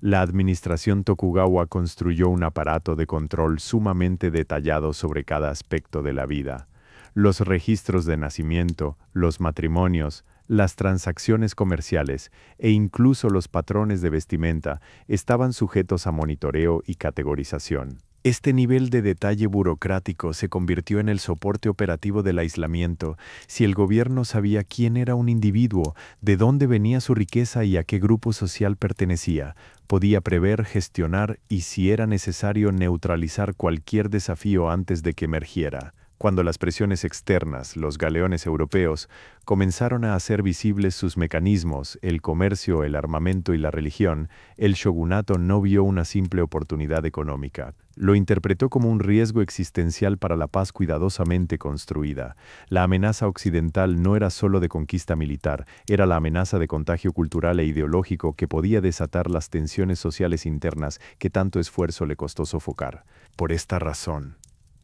[SPEAKER 1] La administración Tokugawa construyó un aparato de control sumamente detallado sobre cada aspecto de la vida. Los registros de nacimiento, los matrimonios, las transacciones comerciales e incluso los patrones de vestimenta estaban sujetos a monitoreo y categorización. Este nivel de detalle burocrático se convirtió en el soporte operativo del aislamiento. Si el gobierno sabía quién era un individuo, de dónde venía su riqueza y a qué grupo social pertenecía, podía prever, gestionar y, si era necesario, neutralizar cualquier desafío antes de que emergiera. Cuando las presiones externas, los galeones europeos, comenzaron a hacer visibles sus mecanismos, el comercio, el armamento y la religión, el shogunato no vio una simple oportunidad económica. Lo interpretó como un riesgo existencial para la paz cuidadosamente construida. La amenaza occidental no era solo de conquista militar, era la amenaza de contagio cultural e ideológico que podía desatar las tensiones sociales internas que tanto esfuerzo le costó sofocar. Por esta razón,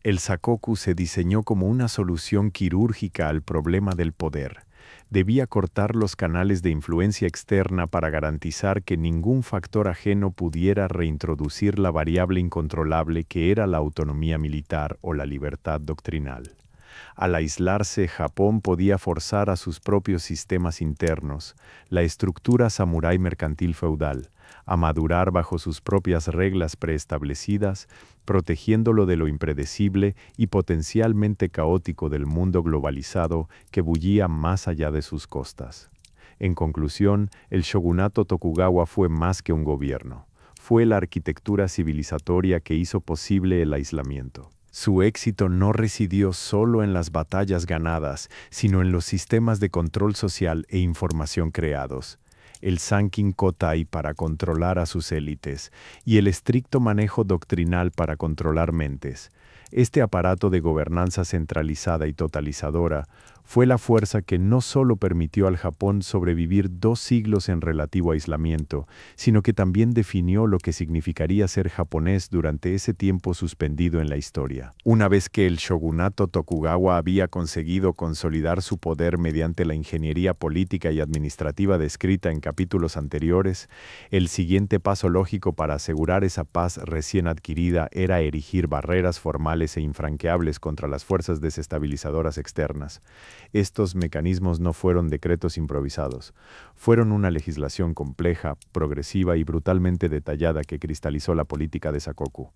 [SPEAKER 1] el sakoku se diseñó como una solución quirúrgica al problema del poder. Debía cortar los canales de influencia externa para garantizar que ningún factor ajeno pudiera reintroducir la variable incontrolable que era la autonomía militar o la libertad doctrinal. Al aislarse, Japón podía forzar a sus propios sistemas internos, la estructura samurái mercantil feudal, a madurar bajo sus propias reglas preestablecidas, protegiéndolo de lo impredecible y potencialmente caótico del mundo globalizado que bullía más allá de sus costas. En conclusión, el shogunato Tokugawa fue más que un gobierno. Fue la arquitectura civilizatoria que hizo posible el aislamiento. Su éxito no residió solo en las batallas ganadas, sino en los sistemas de control social e información creados. El Sankin Kotai para controlar a sus élites y el estricto manejo doctrinal para controlar mentes. Este aparato de gobernanza centralizada y totalizadora fue la fuerza que no solo permitió al Japón sobrevivir 2 siglos en relativo aislamiento, sino que también definió lo que significaría ser japonés durante ese tiempo suspendido en la historia. Una vez que el shogunato Tokugawa había conseguido consolidar su poder mediante la ingeniería política y administrativa descrita en capítulos anteriores, el siguiente paso lógico para asegurar esa paz recién adquirida era erigir barreras formales e infranqueables contra las fuerzas desestabilizadoras externas. Estos mecanismos no fueron decretos improvisados, fueron una legislación compleja, progresiva y brutalmente detallada que cristalizó la política de Sakoku.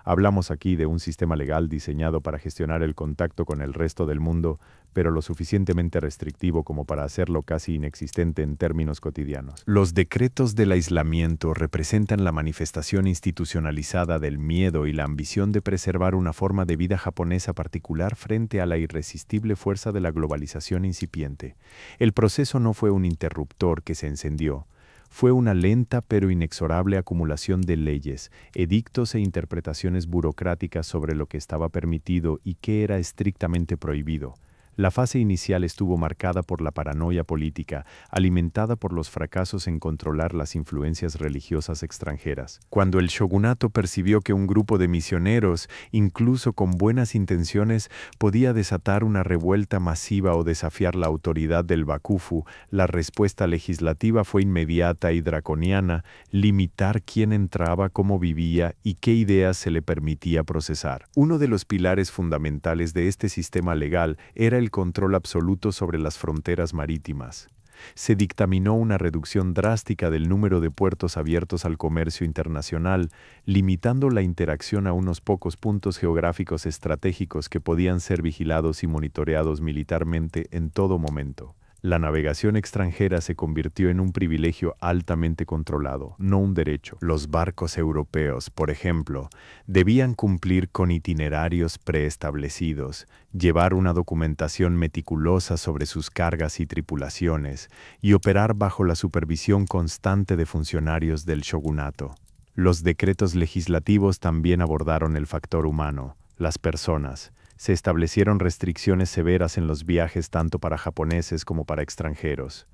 [SPEAKER 1] Hablamos aquí de un sistema legal diseñado para gestionar el contacto con el resto del mundo, pero lo suficientemente restrictivo como para hacerlo casi inexistente en términos cotidianos. Los decretos del aislamiento representan la manifestación institucionalizada del miedo y la ambición de preservar una forma de vida japonesa particular frente a la irresistible fuerza de la globalización incipiente. El proceso no fue un interruptor que se encendió. Fue una lenta pero inexorable acumulación de leyes, edictos e interpretaciones burocráticas sobre lo que estaba permitido y qué era estrictamente prohibido. La fase inicial estuvo marcada por la paranoia política, alimentada por los fracasos en controlar las influencias religiosas extranjeras. Cuando el shogunato percibió que un grupo de misioneros, incluso con buenas intenciones, podía desatar una revuelta masiva o desafiar la autoridad del Bakufu, la respuesta legislativa fue inmediata y draconiana: limitar quién entraba, cómo vivía y qué ideas se le permitía procesar. Uno de los pilares fundamentales de este sistema legal era el control absoluto sobre las fronteras marítimas. Se dictaminó una reducción drástica del número de puertos abiertos al comercio internacional, limitando la interacción a unos pocos puntos geográficos estratégicos que podían ser vigilados y monitoreados militarmente en todo momento. La navegación extranjera se convirtió en un privilegio altamente controlado, no un derecho. Los barcos europeos, por ejemplo, debían cumplir con itinerarios preestablecidos, llevar una documentación meticulosa sobre sus cargas y tripulaciones, y operar bajo la supervisión constante de funcionarios del shogunato. Los decretos legislativos también abordaron el factor humano, las personas. Se establecieron restricciones severas en los viajes tanto para japoneses como para extranjeros.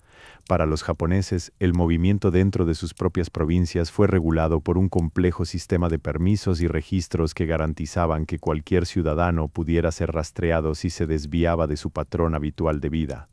[SPEAKER 1] Para los japoneses, el movimiento dentro de sus propias provincias fue regulado por un complejo sistema de permisos y registros que garantizaban que cualquier ciudadano pudiera ser rastreado si se desviaba de su patrón habitual de vida.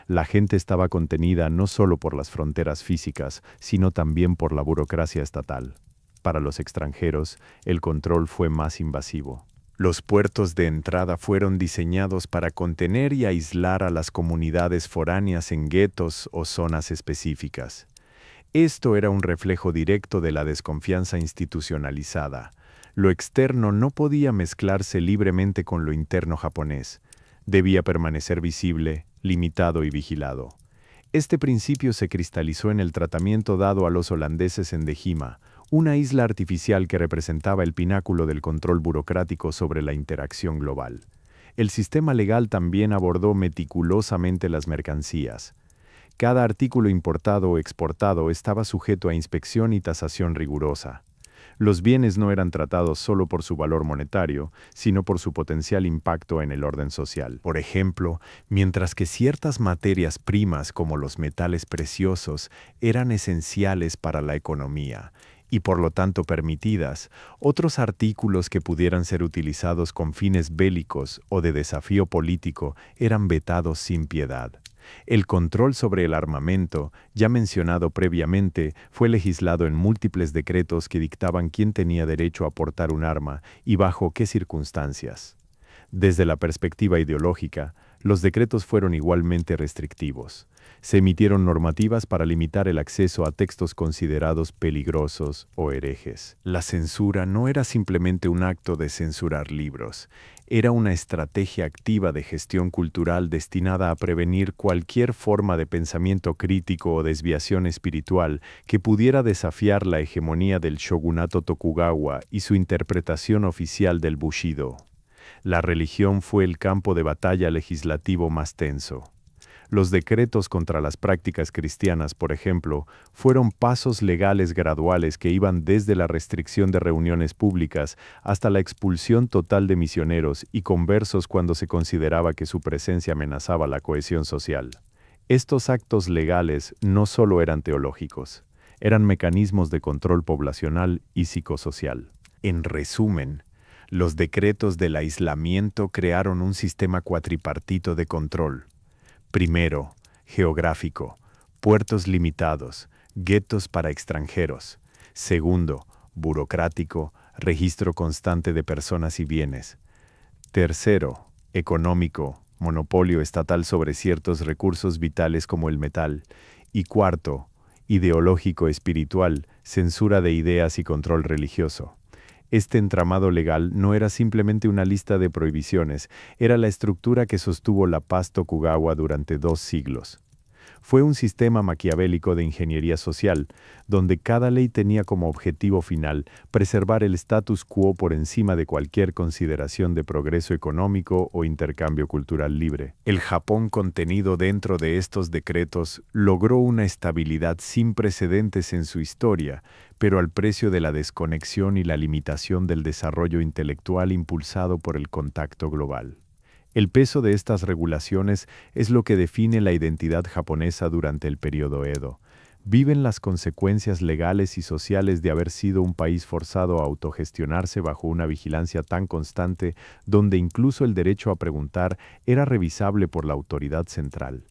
[SPEAKER 1] La gente estaba contenida no solo por las fronteras físicas, sino también por la burocracia estatal. Para los extranjeros, el control fue más invasivo. Los puertos de entrada fueron diseñados para contener y aislar a las comunidades foráneas en guetos o zonas específicas. Esto era un reflejo directo de la desconfianza institucionalizada. Lo externo no podía mezclarse libremente con lo interno japonés. Debía permanecer visible, limitado y vigilado. Este principio se cristalizó en el tratamiento dado a los holandeses en Dejima, una isla artificial que representaba el pináculo del control burocrático sobre la interacción global. El sistema legal también abordó meticulosamente las mercancías. Cada artículo importado o exportado estaba sujeto a inspección y tasación rigurosa. Los bienes no eran tratados solo por su valor monetario, sino por su potencial impacto en el orden social. Por ejemplo, mientras que ciertas materias primas como los metales preciosos eran esenciales para la economía, y por lo tanto permitidas, otros artículos que pudieran ser utilizados con fines bélicos o de desafío político eran vetados sin piedad. El control sobre el armamento, ya mencionado previamente, fue legislado en múltiples decretos que dictaban quién tenía derecho a portar un arma y bajo qué circunstancias. Desde la perspectiva ideológica, los decretos fueron igualmente restrictivos. Se emitieron normativas para limitar el acceso a textos considerados peligrosos o herejes. La censura no era simplemente un acto de censurar libros, era una estrategia activa de gestión cultural destinada a prevenir cualquier forma de pensamiento crítico o desviación espiritual que pudiera desafiar la hegemonía del shogunato Tokugawa y su interpretación oficial del Bushido. La religión fue el campo de batalla legislativo más tenso. Los decretos contra las prácticas cristianas, por ejemplo, fueron pasos legales graduales que iban desde la restricción de reuniones públicas hasta la expulsión total de misioneros y conversos cuando se consideraba que su presencia amenazaba la cohesión social. Estos actos legales no solo eran teológicos, eran mecanismos de control poblacional y psicosocial. En resumen, los decretos del aislamiento crearon un sistema cuatripartito de control. Primero, geográfico, puertos limitados, guetos para extranjeros. Segundo, burocrático, registro constante de personas y bienes. Tercero, económico, monopolio estatal sobre ciertos recursos vitales como el metal. Y cuarto, ideológico espiritual, censura de ideas y control religioso. Este entramado legal no era simplemente una lista de prohibiciones, era la estructura que sostuvo la paz Tokugawa durante 2 siglos. Fue un sistema maquiavélico de ingeniería social, donde cada ley tenía como objetivo final preservar el status quo por encima de cualquier consideración de progreso económico o intercambio cultural libre. El Japón contenido dentro de estos decretos logró una estabilidad sin precedentes en su historia, pero al precio de la desconexión y la limitación del desarrollo intelectual impulsado por el contacto global. El peso de estas regulaciones es lo que define la identidad japonesa durante el periodo Edo. Viven las consecuencias legales y sociales de haber sido un país forzado a autogestionarse bajo una vigilancia tan constante, donde incluso el derecho a preguntar era revisable por la autoridad central.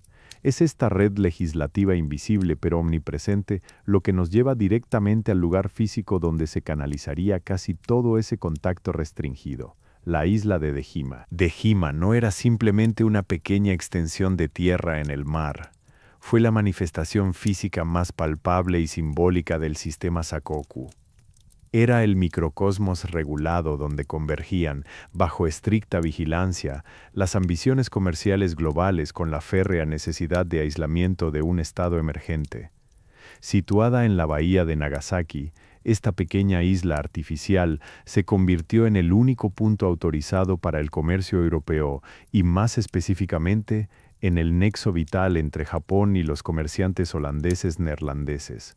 [SPEAKER 1] Es esta red legislativa invisible pero omnipresente lo que nos lleva directamente al lugar físico donde se canalizaría casi todo ese contacto restringido: la isla de Dejima. Dejima no era simplemente una pequeña extensión de tierra en el mar. Fue la manifestación física más palpable y simbólica del sistema Sakoku. Era el microcosmos regulado donde convergían, bajo estricta vigilancia, las ambiciones comerciales globales con la férrea necesidad de aislamiento de un estado emergente. Situada en la bahía de Nagasaki, esta pequeña isla artificial se convirtió en el único punto autorizado para el comercio europeo y, más específicamente, en el nexo vital entre Japón y los comerciantes holandeses neerlandeses.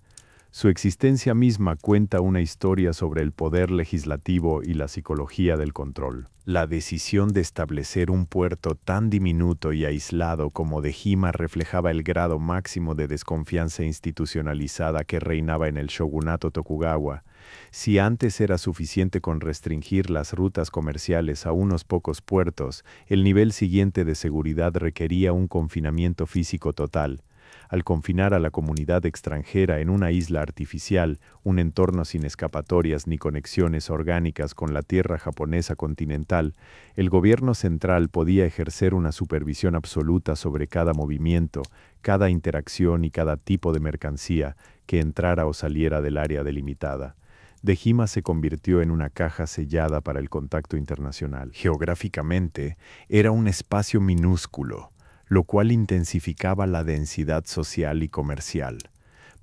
[SPEAKER 1] Su existencia misma cuenta una historia sobre el poder legislativo y la psicología del control. La decisión de establecer un puerto tan diminuto y aislado como Dejima reflejaba el grado máximo de desconfianza institucionalizada que reinaba en el shogunato Tokugawa. Si antes era suficiente con restringir las rutas comerciales a unos pocos puertos, el nivel siguiente de seguridad requería un confinamiento físico total. Al confinar a la comunidad extranjera en una isla artificial, un entorno sin escapatorias ni conexiones orgánicas con la tierra japonesa continental, el gobierno central podía ejercer una supervisión absoluta sobre cada movimiento, cada interacción y cada tipo de mercancía que entrara o saliera del área delimitada. Dejima se convirtió en una caja sellada para el contacto internacional. Geográficamente, era un espacio minúsculo, lo cual intensificaba la densidad social y comercial.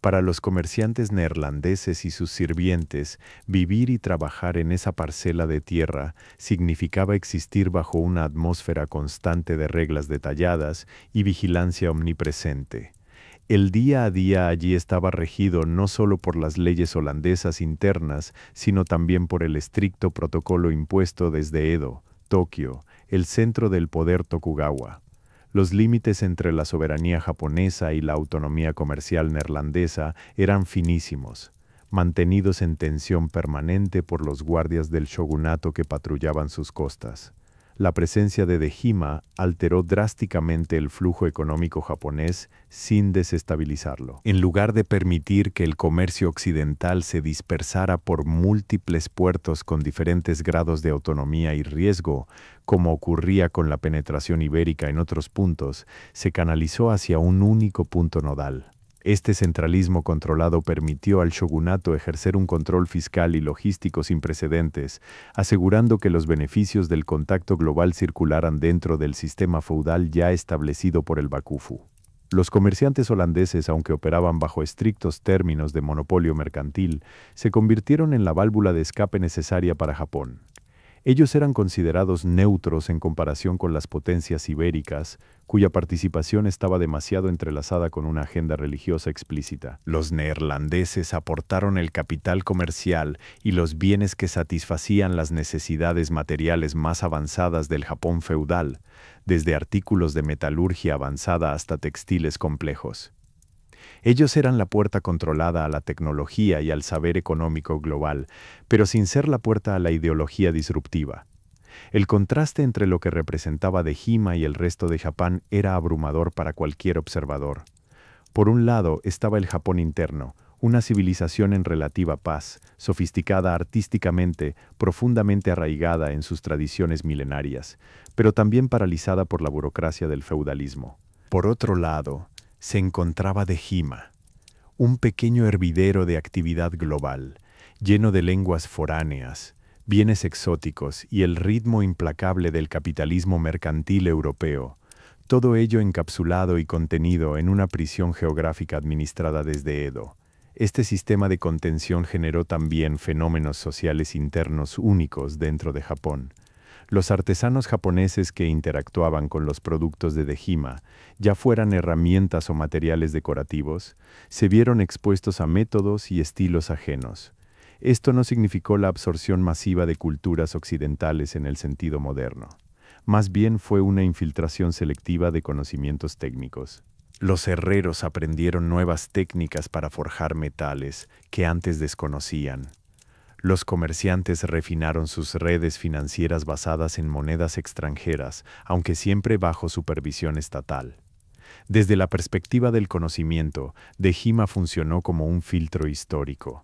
[SPEAKER 1] Para los comerciantes neerlandeses y sus sirvientes, vivir y trabajar en esa parcela de tierra significaba existir bajo una atmósfera constante de reglas detalladas y vigilancia omnipresente. El día a día allí estaba regido no solo por las leyes holandesas internas, sino también por el estricto protocolo impuesto desde Edo, Tokio, el centro del poder Tokugawa. Los límites entre la soberanía japonesa y la autonomía comercial neerlandesa eran finísimos, mantenidos en tensión permanente por los guardias del shogunato que patrullaban sus costas. La presencia de Dejima alteró drásticamente el flujo económico japonés sin desestabilizarlo. En lugar de permitir que el comercio occidental se dispersara por múltiples puertos con diferentes grados de autonomía y riesgo, como ocurría con la penetración ibérica en otros puntos, se canalizó hacia un único punto nodal. Este centralismo controlado permitió al shogunato ejercer un control fiscal y logístico sin precedentes, asegurando que los beneficios del contacto global circularan dentro del sistema feudal ya establecido por el Bakufu. Los comerciantes holandeses, aunque operaban bajo estrictos términos de monopolio mercantil, se convirtieron en la válvula de escape necesaria para Japón. Ellos eran considerados neutros en comparación con las potencias ibéricas, cuya participación estaba demasiado entrelazada con una agenda religiosa explícita. Los neerlandeses aportaron el capital comercial y los bienes que satisfacían las necesidades materiales más avanzadas del Japón feudal, desde artículos de metalurgia avanzada hasta textiles complejos. Ellos eran la puerta controlada a la tecnología y al saber económico global, pero sin ser la puerta a la ideología disruptiva. El contraste entre lo que representaba Dejima y el resto de Japón era abrumador para cualquier observador. Por un lado estaba el Japón interno, una civilización en relativa paz, sofisticada artísticamente, profundamente arraigada en sus tradiciones milenarias, pero también paralizada por la burocracia del feudalismo. Por otro lado, se encontraba Dejima, un pequeño hervidero de actividad global, lleno de lenguas foráneas, bienes exóticos y el ritmo implacable del capitalismo mercantil europeo, todo ello encapsulado y contenido en una prisión geográfica administrada desde Edo. Este sistema de contención generó también fenómenos sociales internos únicos dentro de Japón. Los artesanos japoneses que interactuaban con los productos de Dejima, ya fueran herramientas o materiales decorativos, se vieron expuestos a métodos y estilos ajenos. Esto no significó la absorción masiva de culturas occidentales en el sentido moderno. más bien fue una infiltración selectiva de conocimientos técnicos. Los herreros aprendieron nuevas técnicas para forjar metales que antes desconocían. Los comerciantes refinaron sus redes financieras basadas en monedas extranjeras, aunque siempre bajo supervisión estatal. Desde la perspectiva del conocimiento, Dejima funcionó como un filtro histórico.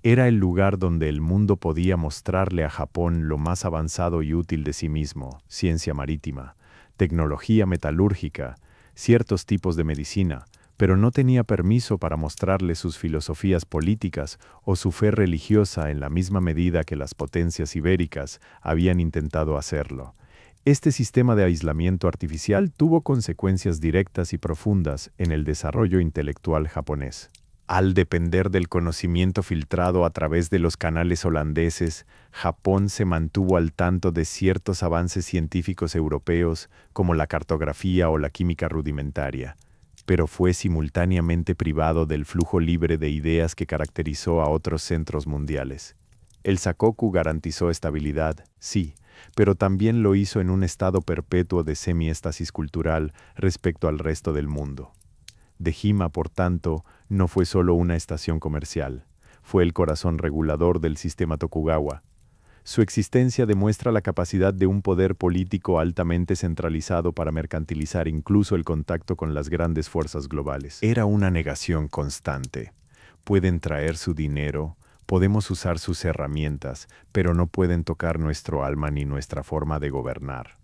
[SPEAKER 1] Era el lugar donde el mundo podía mostrarle a Japón lo más avanzado y útil de sí mismo: ciencia marítima, tecnología metalúrgica, ciertos tipos de medicina, pero no tenía permiso para mostrarle sus filosofías políticas o su fe religiosa en la misma medida que las potencias ibéricas habían intentado hacerlo. Este sistema de aislamiento artificial tuvo consecuencias directas y profundas en el desarrollo intelectual japonés. Al depender del conocimiento filtrado a través de los canales holandeses, Japón se mantuvo al tanto de ciertos avances científicos europeos, como la cartografía o la química rudimentaria, pero fue simultáneamente privado del flujo libre de ideas que caracterizó a otros centros mundiales. El Sakoku garantizó estabilidad, sí, pero también lo hizo en un estado perpetuo de semiestasis cultural respecto al resto del mundo. Dejima, por tanto, no fue solo una estación comercial, fue el corazón regulador del sistema Tokugawa. Su existencia demuestra la capacidad de un poder político altamente centralizado para mercantilizar incluso el contacto con las grandes fuerzas globales. Era una negación constante. Pueden traer su dinero, podemos usar sus herramientas, pero no pueden tocar nuestro alma ni nuestra forma de gobernar.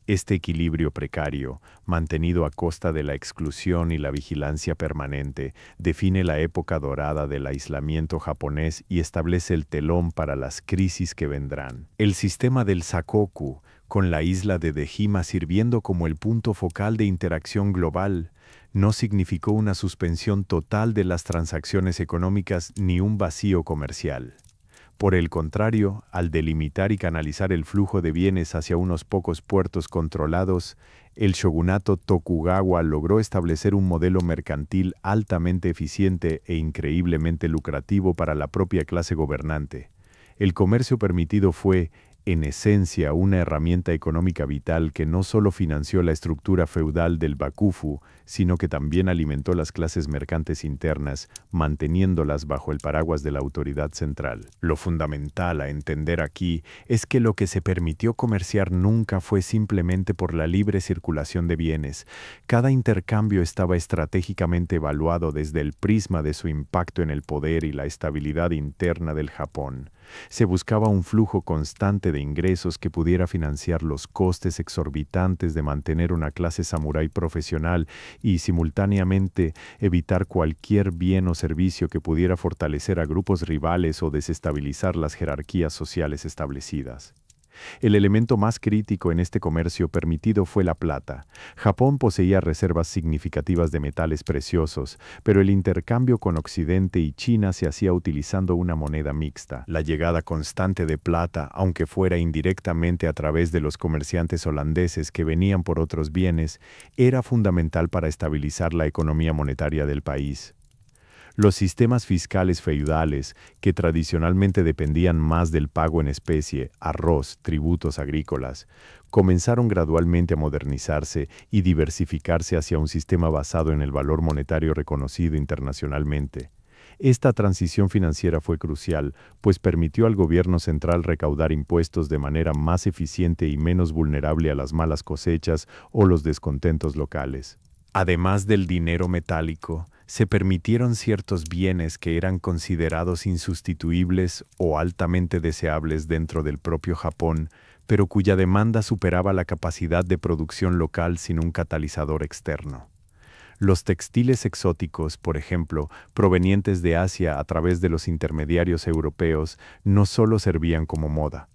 [SPEAKER 1] Este equilibrio precario, mantenido a costa de la exclusión y la vigilancia permanente, define la época dorada del aislamiento japonés y establece el telón para las crisis que vendrán. El sistema del Sakoku, con la isla de Dejima sirviendo como el punto focal de interacción global, no significó una suspensión total de las transacciones económicas ni un vacío comercial. Por el contrario, al delimitar y canalizar el flujo de bienes hacia unos pocos puertos controlados, el shogunato Tokugawa logró establecer un modelo mercantil altamente eficiente e increíblemente lucrativo para la propia clase gobernante. El comercio permitido fue, en esencia, una herramienta económica vital que no solo financió la estructura feudal del Bakufu, sino que también alimentó las clases mercantes internas, manteniéndolas bajo el paraguas de la autoridad central. Lo fundamental a entender aquí es que lo que se permitió comerciar nunca fue simplemente por la libre circulación de bienes. Cada intercambio estaba estratégicamente evaluado desde el prisma de su impacto en el poder y la estabilidad interna del Japón. Se buscaba un flujo constante de ingresos que pudiera financiar los costes exorbitantes de mantener una clase samurái profesional y, simultáneamente, evitar cualquier bien o servicio que pudiera fortalecer a grupos rivales o desestabilizar las jerarquías sociales establecidas. El elemento más crítico en este comercio permitido fue la plata. Japón poseía reservas significativas de metales preciosos, pero el intercambio con Occidente y China se hacía utilizando una moneda mixta. La llegada constante de plata, aunque fuera indirectamente a través de los comerciantes holandeses que venían por otros bienes, era fundamental para estabilizar la economía monetaria del país. Los sistemas fiscales feudales, que tradicionalmente dependían más del pago en especie, arroz, tributos agrícolas, comenzaron gradualmente a modernizarse y diversificarse hacia un sistema basado en el valor monetario reconocido internacionalmente. Esta transición financiera fue crucial, pues permitió al gobierno central recaudar impuestos de manera más eficiente y menos vulnerable a las malas cosechas o los descontentos locales. Además del dinero metálico, se permitieron ciertos bienes que eran considerados insustituibles o altamente deseables dentro del propio Japón, pero cuya demanda superaba la capacidad de producción local sin un catalizador externo. Los textiles exóticos, por ejemplo, provenientes de Asia a través de los intermediarios europeos, no solo servían como moda.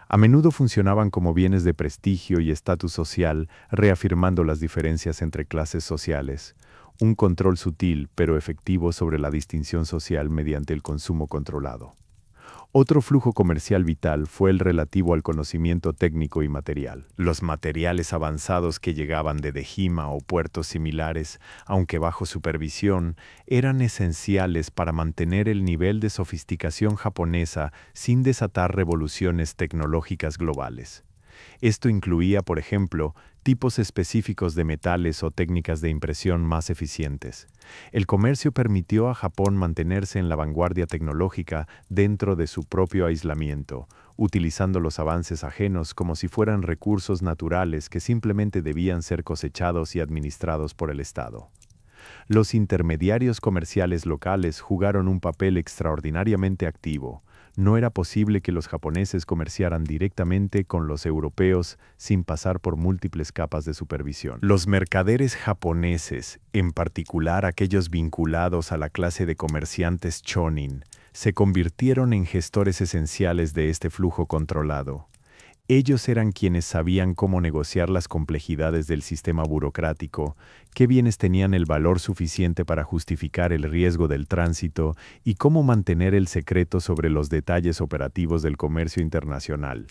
[SPEAKER 1] A menudo funcionaban como bienes de prestigio y estatus social, reafirmando las diferencias entre clases sociales. Un control sutil pero efectivo sobre la distinción social mediante el consumo controlado. Otro flujo comercial vital fue el relativo al conocimiento técnico y material. Los materiales avanzados que llegaban de Dejima o puertos similares, aunque bajo supervisión, eran esenciales para mantener el nivel de sofisticación japonesa sin desatar revoluciones tecnológicas globales. Esto incluía, por ejemplo, tipos específicos de metales o técnicas de impresión más eficientes. El comercio permitió a Japón mantenerse en la vanguardia tecnológica dentro de su propio aislamiento, utilizando los avances ajenos como si fueran recursos naturales que simplemente debían ser cosechados y administrados por el Estado. Los intermediarios comerciales locales jugaron un papel extraordinariamente activo. No era posible que los japoneses comerciaran directamente con los europeos sin pasar por múltiples capas de supervisión. Los mercaderes japoneses, en particular aquellos vinculados a la clase de comerciantes chonin, se convirtieron en gestores esenciales de este flujo controlado. Ellos eran quienes sabían cómo negociar las complejidades del sistema burocrático, qué bienes tenían el valor suficiente para justificar el riesgo del tránsito y cómo mantener el secreto sobre los detalles operativos del comercio internacional.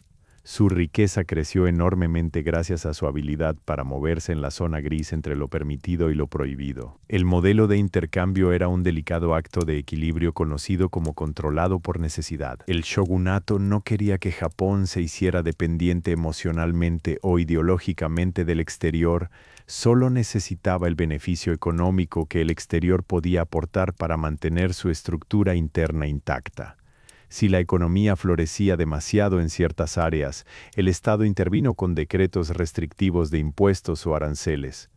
[SPEAKER 1] Su riqueza creció enormemente gracias a su habilidad para moverse en la zona gris entre lo permitido y lo prohibido. El modelo de intercambio era un delicado acto de equilibrio conocido como controlado por necesidad. El shogunato no quería que Japón se hiciera dependiente emocionalmente o ideológicamente del exterior, solo necesitaba el beneficio económico que el exterior podía aportar para mantener su estructura interna intacta. Si la economía florecía demasiado en ciertas áreas, el Estado intervino con decretos restrictivos de impuestos o aranceles.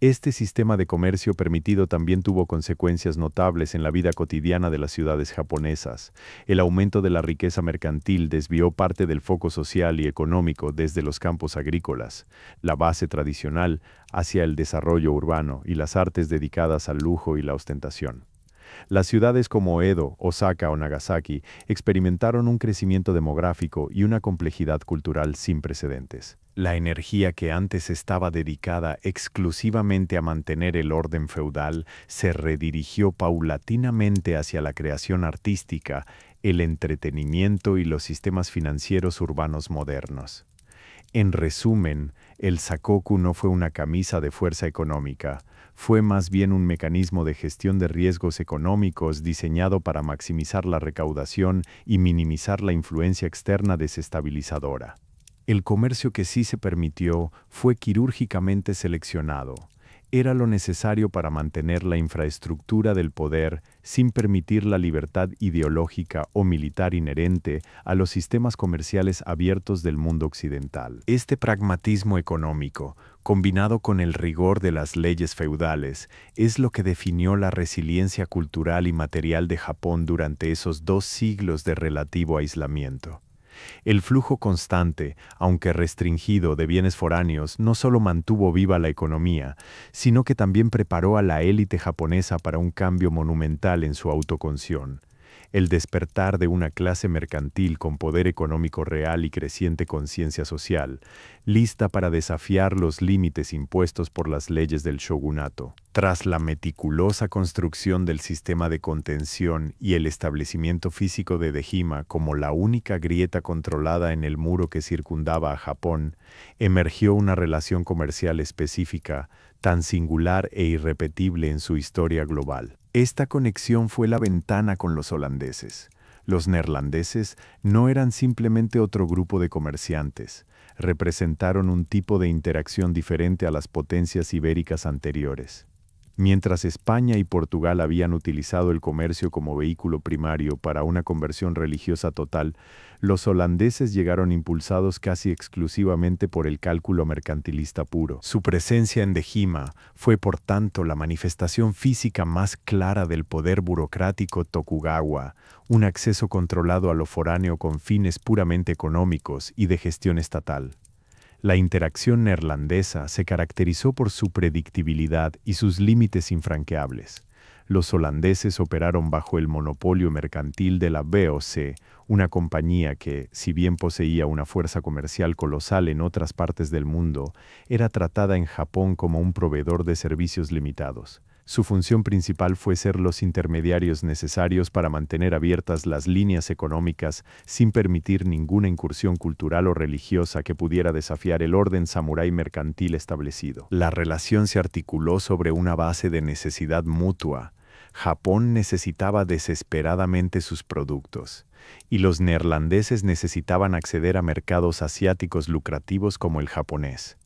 [SPEAKER 1] Este sistema de comercio permitido también tuvo consecuencias notables en la vida cotidiana de las ciudades japonesas. El aumento de la riqueza mercantil desvió parte del foco social y económico desde los campos agrícolas, la base tradicional, hacia el desarrollo urbano y las artes dedicadas al lujo y la ostentación. Las ciudades como Edo, Osaka o Nagasaki experimentaron un crecimiento demográfico y una complejidad cultural sin precedentes. La energía que antes estaba dedicada exclusivamente a mantener el orden feudal se redirigió paulatinamente hacia la creación artística, el entretenimiento y los sistemas financieros urbanos modernos. En resumen, el sakoku no fue una camisa de fuerza económica, fue más bien un mecanismo de gestión de riesgos económicos diseñado para maximizar la recaudación y minimizar la influencia externa desestabilizadora. El comercio que sí se permitió fue quirúrgicamente seleccionado. Era lo necesario para mantener la infraestructura del poder sin permitir la libertad ideológica o militar inherente a los sistemas comerciales abiertos del mundo occidental. Este pragmatismo económico, combinado con el rigor de las leyes feudales, es lo que definió la resiliencia cultural y material de Japón durante esos 2 siglos de relativo aislamiento. El flujo constante, aunque restringido, de bienes foráneos no solo mantuvo viva la economía, sino que también preparó a la élite japonesa para un cambio monumental en su autoconción. El despertar de una clase mercantil con poder económico real y creciente conciencia social, lista para desafiar los límites impuestos por las leyes del shogunato. Tras la meticulosa construcción del sistema de contención y el establecimiento físico de Dejima como la única grieta controlada en el muro que circundaba a Japón, emergió una relación comercial específica, tan singular e irrepetible en su historia global. Esta conexión fue la ventana con los holandeses. Los neerlandeses no eran simplemente otro grupo de comerciantes, representaron un tipo de interacción diferente a las potencias ibéricas anteriores. Mientras España y Portugal habían utilizado el comercio como vehículo primario para una conversión religiosa total, los holandeses llegaron impulsados casi exclusivamente por el cálculo mercantilista puro. Su presencia en Dejima fue, por tanto, la manifestación física más clara del poder burocrático Tokugawa, un acceso controlado a lo foráneo con fines puramente económicos y de gestión estatal. La interacción neerlandesa se caracterizó por su predictibilidad y sus límites infranqueables. Los holandeses operaron bajo el monopolio mercantil de la VOC, una compañía que, si bien poseía una fuerza comercial colosal en otras partes del mundo, era tratada en Japón como un proveedor de servicios limitados. Su función principal fue ser los intermediarios necesarios para mantener abiertas las líneas económicas sin permitir ninguna incursión cultural o religiosa que pudiera desafiar el orden samurái mercantil establecido. La relación se articuló sobre una base de necesidad mutua. Japón necesitaba desesperadamente sus productos, y los neerlandeses necesitaban acceder a mercados asiáticos lucrativos como el japonés.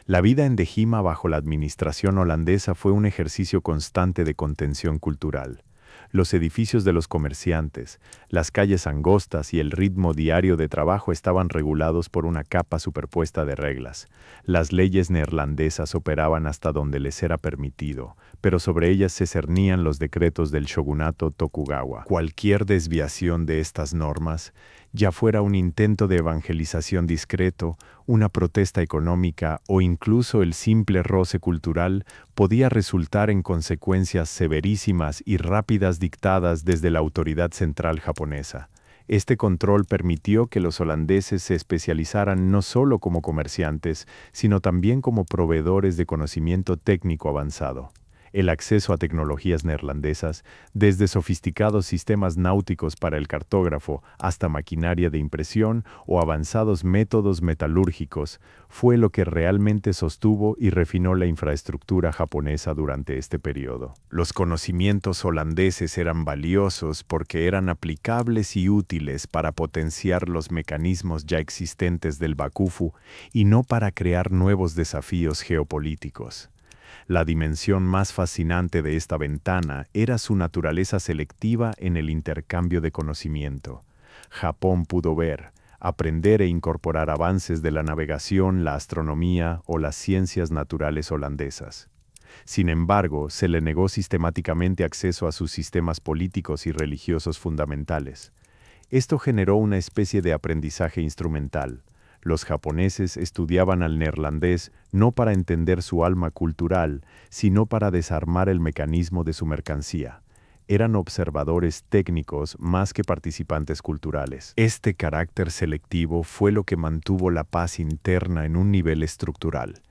[SPEAKER 1] La vida en Dejima bajo la administración holandesa fue un ejercicio constante de contención cultural. Los edificios de los comerciantes, las calles angostas y el ritmo diario de trabajo estaban regulados por una capa superpuesta de reglas. Las leyes neerlandesas operaban hasta donde les era permitido, pero sobre ellas se cernían los decretos del shogunato Tokugawa. Cualquier desviación de estas normas, ya fuera un intento de evangelización discreto, una protesta económica o incluso el simple roce cultural, podía resultar en consecuencias severísimas y rápidas dictadas desde la autoridad central japonesa. Este control permitió que los holandeses se especializaran no solo como comerciantes, sino también como proveedores de conocimiento técnico avanzado. El acceso a tecnologías neerlandesas, desde sofisticados sistemas náuticos para el cartógrafo hasta maquinaria de impresión o avanzados métodos metalúrgicos, fue lo que realmente sostuvo y refinó la infraestructura japonesa durante este periodo. Los conocimientos holandeses eran valiosos porque eran aplicables y útiles para potenciar los mecanismos ya existentes del Bakufu y no para crear nuevos desafíos geopolíticos. La dimensión más fascinante de esta ventana era su naturaleza selectiva en el intercambio de conocimiento. Japón pudo ver, aprender e incorporar avances de la navegación, la astronomía o las ciencias naturales holandesas. Sin embargo, se le negó sistemáticamente acceso a sus sistemas políticos y religiosos fundamentales. Esto generó una especie de aprendizaje instrumental. Los japoneses estudiaban al neerlandés no para entender su alma cultural, sino para desarmar el mecanismo de su mercancía. Eran observadores técnicos más que participantes culturales. Este carácter selectivo fue lo que mantuvo la paz interna en un nivel estructural.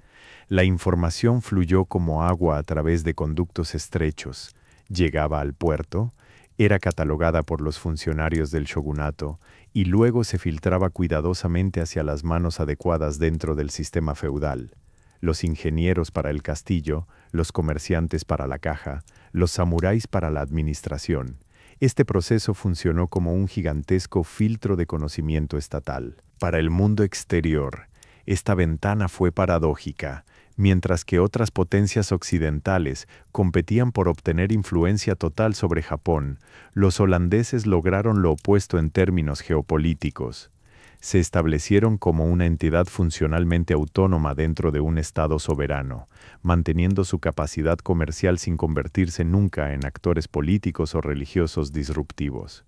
[SPEAKER 1] La información fluyó como agua a través de conductos estrechos. Llegaba al puerto, era catalogada por los funcionarios del shogunato y luego se filtraba cuidadosamente hacia las manos adecuadas dentro del sistema feudal. Los ingenieros para el castillo, los comerciantes para la caja, los samuráis para la administración. Este proceso funcionó como un gigantesco filtro de conocimiento estatal. Para el mundo exterior, esta ventana fue paradójica. Mientras que otras potencias occidentales competían por obtener influencia total sobre Japón, los holandeses lograron lo opuesto en términos geopolíticos. Se establecieron como una entidad funcionalmente autónoma dentro de un Estado soberano, manteniendo su capacidad comercial sin convertirse nunca en actores políticos o religiosos disruptivos.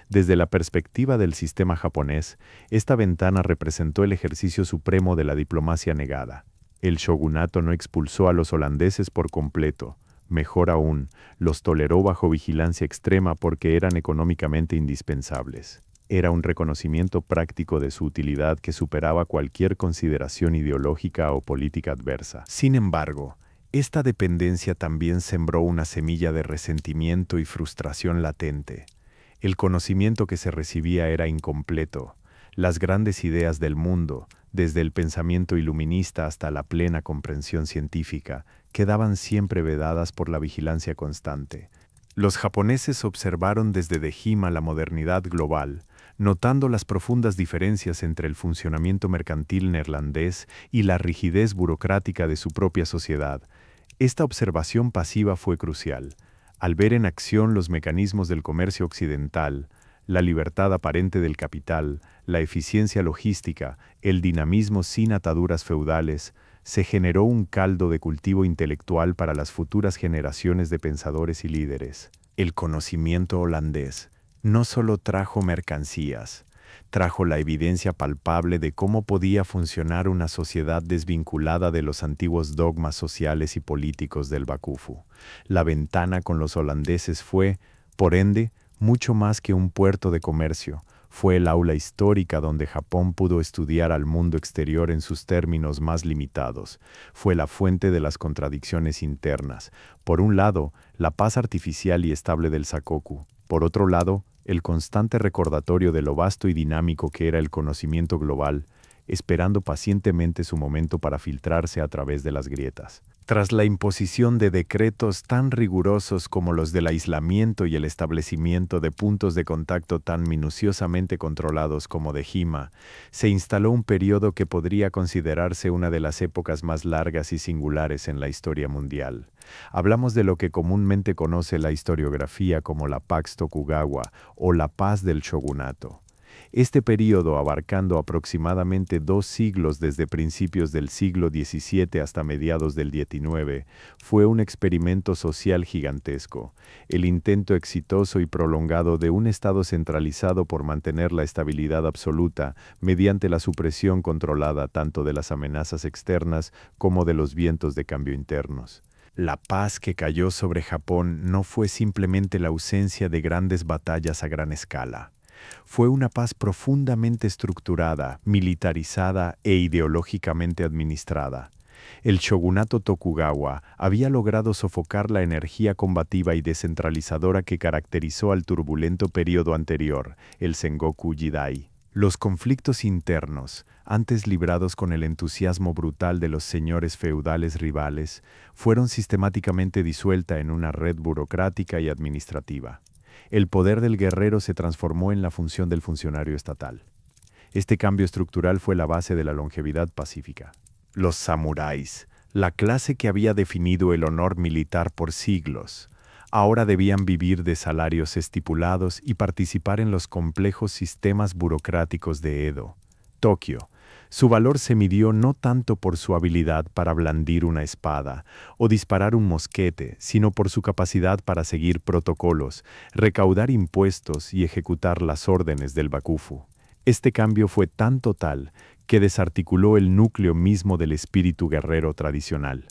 [SPEAKER 1] Desde la perspectiva del sistema japonés, esta ventana representó el ejercicio supremo de la diplomacia negada. El shogunato no expulsó a los holandeses por completo. Mejor aún, los toleró bajo vigilancia extrema porque eran económicamente indispensables. Era un reconocimiento práctico de su utilidad que superaba cualquier consideración ideológica o política adversa. Sin embargo, esta dependencia también sembró una semilla de resentimiento y frustración latente. El conocimiento que se recibía era incompleto. Las grandes ideas del mundo, desde el pensamiento iluminista hasta la plena comprensión científica, quedaban siempre vedadas por la vigilancia constante. Los japoneses observaron desde Dejima la modernidad global, notando las profundas diferencias entre el funcionamiento mercantil neerlandés y la rigidez burocrática de su propia sociedad. Esta observación pasiva fue crucial. Al ver en acción los mecanismos del comercio occidental, la libertad aparente del capital, la eficiencia logística, el dinamismo sin ataduras feudales, se generó un caldo de cultivo intelectual para las futuras generaciones de pensadores y líderes. El conocimiento holandés no solo trajo mercancías, trajo la evidencia palpable de cómo podía funcionar una sociedad desvinculada de los antiguos dogmas sociales y políticos del Bakufu. La ventana con los holandeses fue, por ende, mucho más que un puerto de comercio. Fue el aula histórica donde Japón pudo estudiar al mundo exterior en sus términos más limitados. Fue la fuente de las contradicciones internas. Por un lado, la paz artificial y estable del Sakoku. Por otro lado, el constante recordatorio de lo vasto y dinámico que era el conocimiento global. esperando pacientemente su momento para filtrarse a través de las grietas. Tras la imposición de decretos tan rigurosos como los del aislamiento y el establecimiento de puntos de contacto tan minuciosamente controlados como de Hima, se instaló un periodo que podría considerarse una de las épocas más largas y singulares en la historia mundial. Hablamos de lo que comúnmente conoce la historiografía como la Pax Tokugawa o la paz del shogunato. Este período, abarcando aproximadamente 2 siglos desde principios del siglo XVII hasta mediados del XIX, fue un experimento social gigantesco, el intento exitoso y prolongado de un Estado centralizado por mantener la estabilidad absoluta mediante la supresión controlada tanto de las amenazas externas como de los vientos de cambio internos. La paz que cayó sobre Japón no fue simplemente la ausencia de grandes batallas a gran escala. Fue una paz profundamente estructurada, militarizada e ideológicamente administrada. El shogunato Tokugawa había logrado sofocar la energía combativa y descentralizadora que caracterizó al turbulento periodo anterior, el Sengoku Jidai. Los conflictos internos, antes librados con el entusiasmo brutal de los señores feudales rivales, fueron sistemáticamente disuelta en una red burocrática y administrativa. El poder del guerrero se transformó en la función del funcionario estatal. Este cambio estructural fue la base de la longevidad pacífica. Los samuráis, la clase que había definido el honor militar por siglos, ahora debían vivir de salarios estipulados y participar en los complejos sistemas burocráticos de Edo, Tokio. Su valor se midió no tanto por su habilidad para blandir una espada o disparar un mosquete, sino por su capacidad para seguir protocolos, recaudar impuestos y ejecutar las órdenes del Bakufu. Este cambio fue tan total que desarticuló el núcleo mismo del espíritu guerrero tradicional.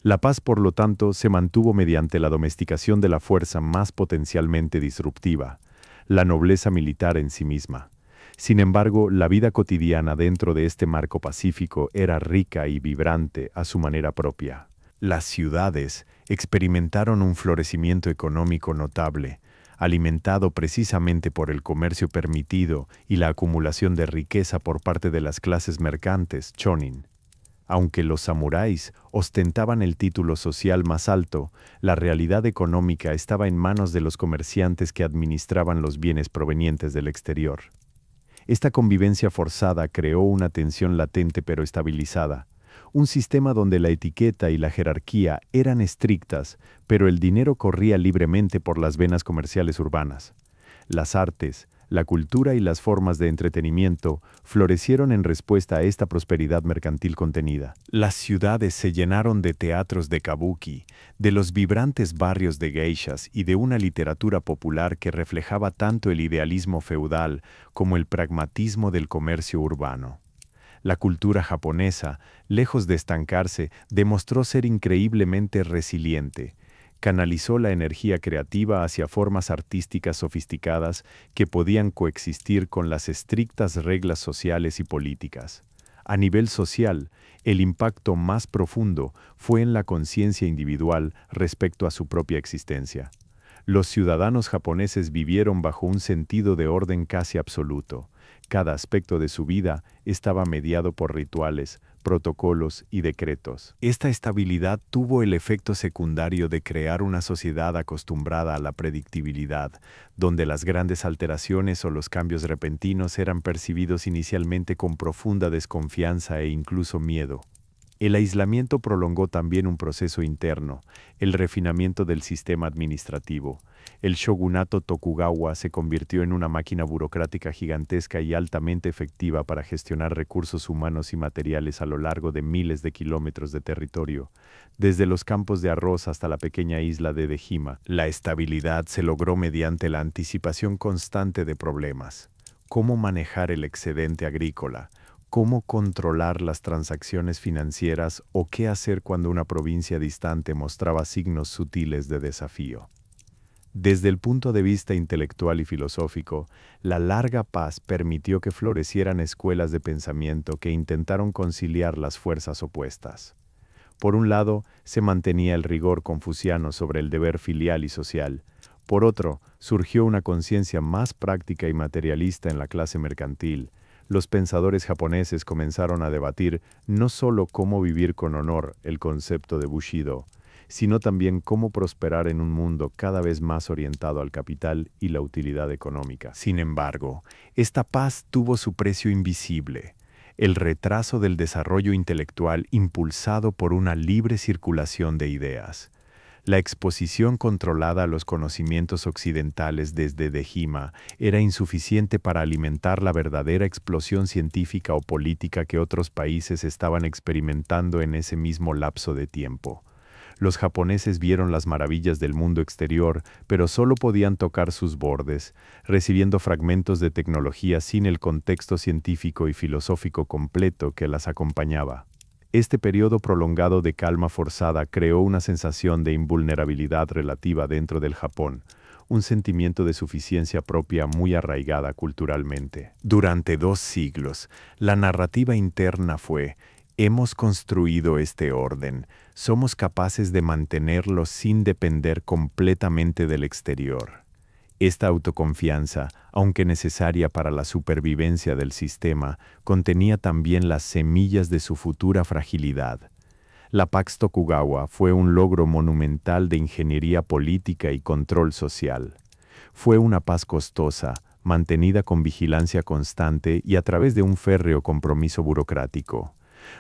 [SPEAKER 1] La paz, por lo tanto, se mantuvo mediante la domesticación de la fuerza más potencialmente disruptiva, la nobleza militar en sí misma. Sin embargo, la vida cotidiana dentro de este marco pacífico era rica y vibrante a su manera propia. Las ciudades experimentaron un florecimiento económico notable, alimentado precisamente por el comercio permitido y la acumulación de riqueza por parte de las clases mercantes, chonin. Aunque los samuráis ostentaban el título social más alto, la realidad económica estaba en manos de los comerciantes que administraban los bienes provenientes del exterior. Esta convivencia forzada creó una tensión latente pero estabilizada, un sistema donde la etiqueta y la jerarquía eran estrictas, pero el dinero corría libremente por las venas comerciales urbanas. Las artes, la cultura y las formas de entretenimiento florecieron en respuesta a esta prosperidad mercantil contenida. Las ciudades se llenaron de teatros de kabuki, de los vibrantes barrios de geishas y de una literatura popular que reflejaba tanto el idealismo feudal como el pragmatismo del comercio urbano. La cultura japonesa, lejos de estancarse, demostró ser increíblemente resiliente. Canalizó la energía creativa hacia formas artísticas sofisticadas que podían coexistir con las estrictas reglas sociales y políticas. A nivel social, el impacto más profundo fue en la conciencia individual respecto a su propia existencia. Los ciudadanos japoneses vivieron bajo un sentido de orden casi absoluto. Cada aspecto de su vida estaba mediado por rituales, protocolos y decretos. Esta estabilidad tuvo el efecto secundario de crear una sociedad acostumbrada a la predictibilidad, donde las grandes alteraciones o los cambios repentinos eran percibidos inicialmente con profunda desconfianza e incluso miedo. El aislamiento prolongó también un proceso interno, el refinamiento del sistema administrativo. El shogunato Tokugawa se convirtió en una máquina burocrática gigantesca y altamente efectiva para gestionar recursos humanos y materiales a lo largo de miles de kilómetros de territorio, desde los campos de arroz hasta la pequeña isla de Dejima. La estabilidad se logró mediante la anticipación constante de problemas. ¿Cómo manejar el excedente agrícola? ¿Cómo controlar las transacciones financieras o qué hacer cuando una provincia distante mostraba signos sutiles de desafío? Desde el punto de vista intelectual y filosófico, la larga paz permitió que florecieran escuelas de pensamiento que intentaron conciliar las fuerzas opuestas. Por un lado, se mantenía el rigor confuciano sobre el deber filial y social. Por otro, surgió una conciencia más práctica y materialista en la clase mercantil, los pensadores japoneses comenzaron a debatir no solo cómo vivir con honor, el concepto de Bushido, sino también cómo prosperar en un mundo cada vez más orientado al capital y la utilidad económica. Sin embargo, esta paz tuvo su precio invisible: el retraso del desarrollo intelectual impulsado por una libre circulación de ideas. La exposición controlada a los conocimientos occidentales desde Dejima era insuficiente para alimentar la verdadera explosión científica o política que otros países estaban experimentando en ese mismo lapso de tiempo. Los japoneses vieron las maravillas del mundo exterior, pero solo podían tocar sus bordes, recibiendo fragmentos de tecnología sin el contexto científico y filosófico completo que las acompañaba. Este periodo prolongado de calma forzada creó una sensación de invulnerabilidad relativa dentro del Japón, un sentimiento de suficiencia propia muy arraigada culturalmente. Durante 2 siglos, la narrativa interna fue: hemos construido este orden, somos capaces de mantenerlo sin depender completamente del exterior. Esta autoconfianza, aunque necesaria para la supervivencia del sistema, contenía también las semillas de su futura fragilidad. La Pax Tokugawa fue un logro monumental de ingeniería política y control social. Fue una paz costosa, mantenida con vigilancia constante y a través de un férreo compromiso burocrático.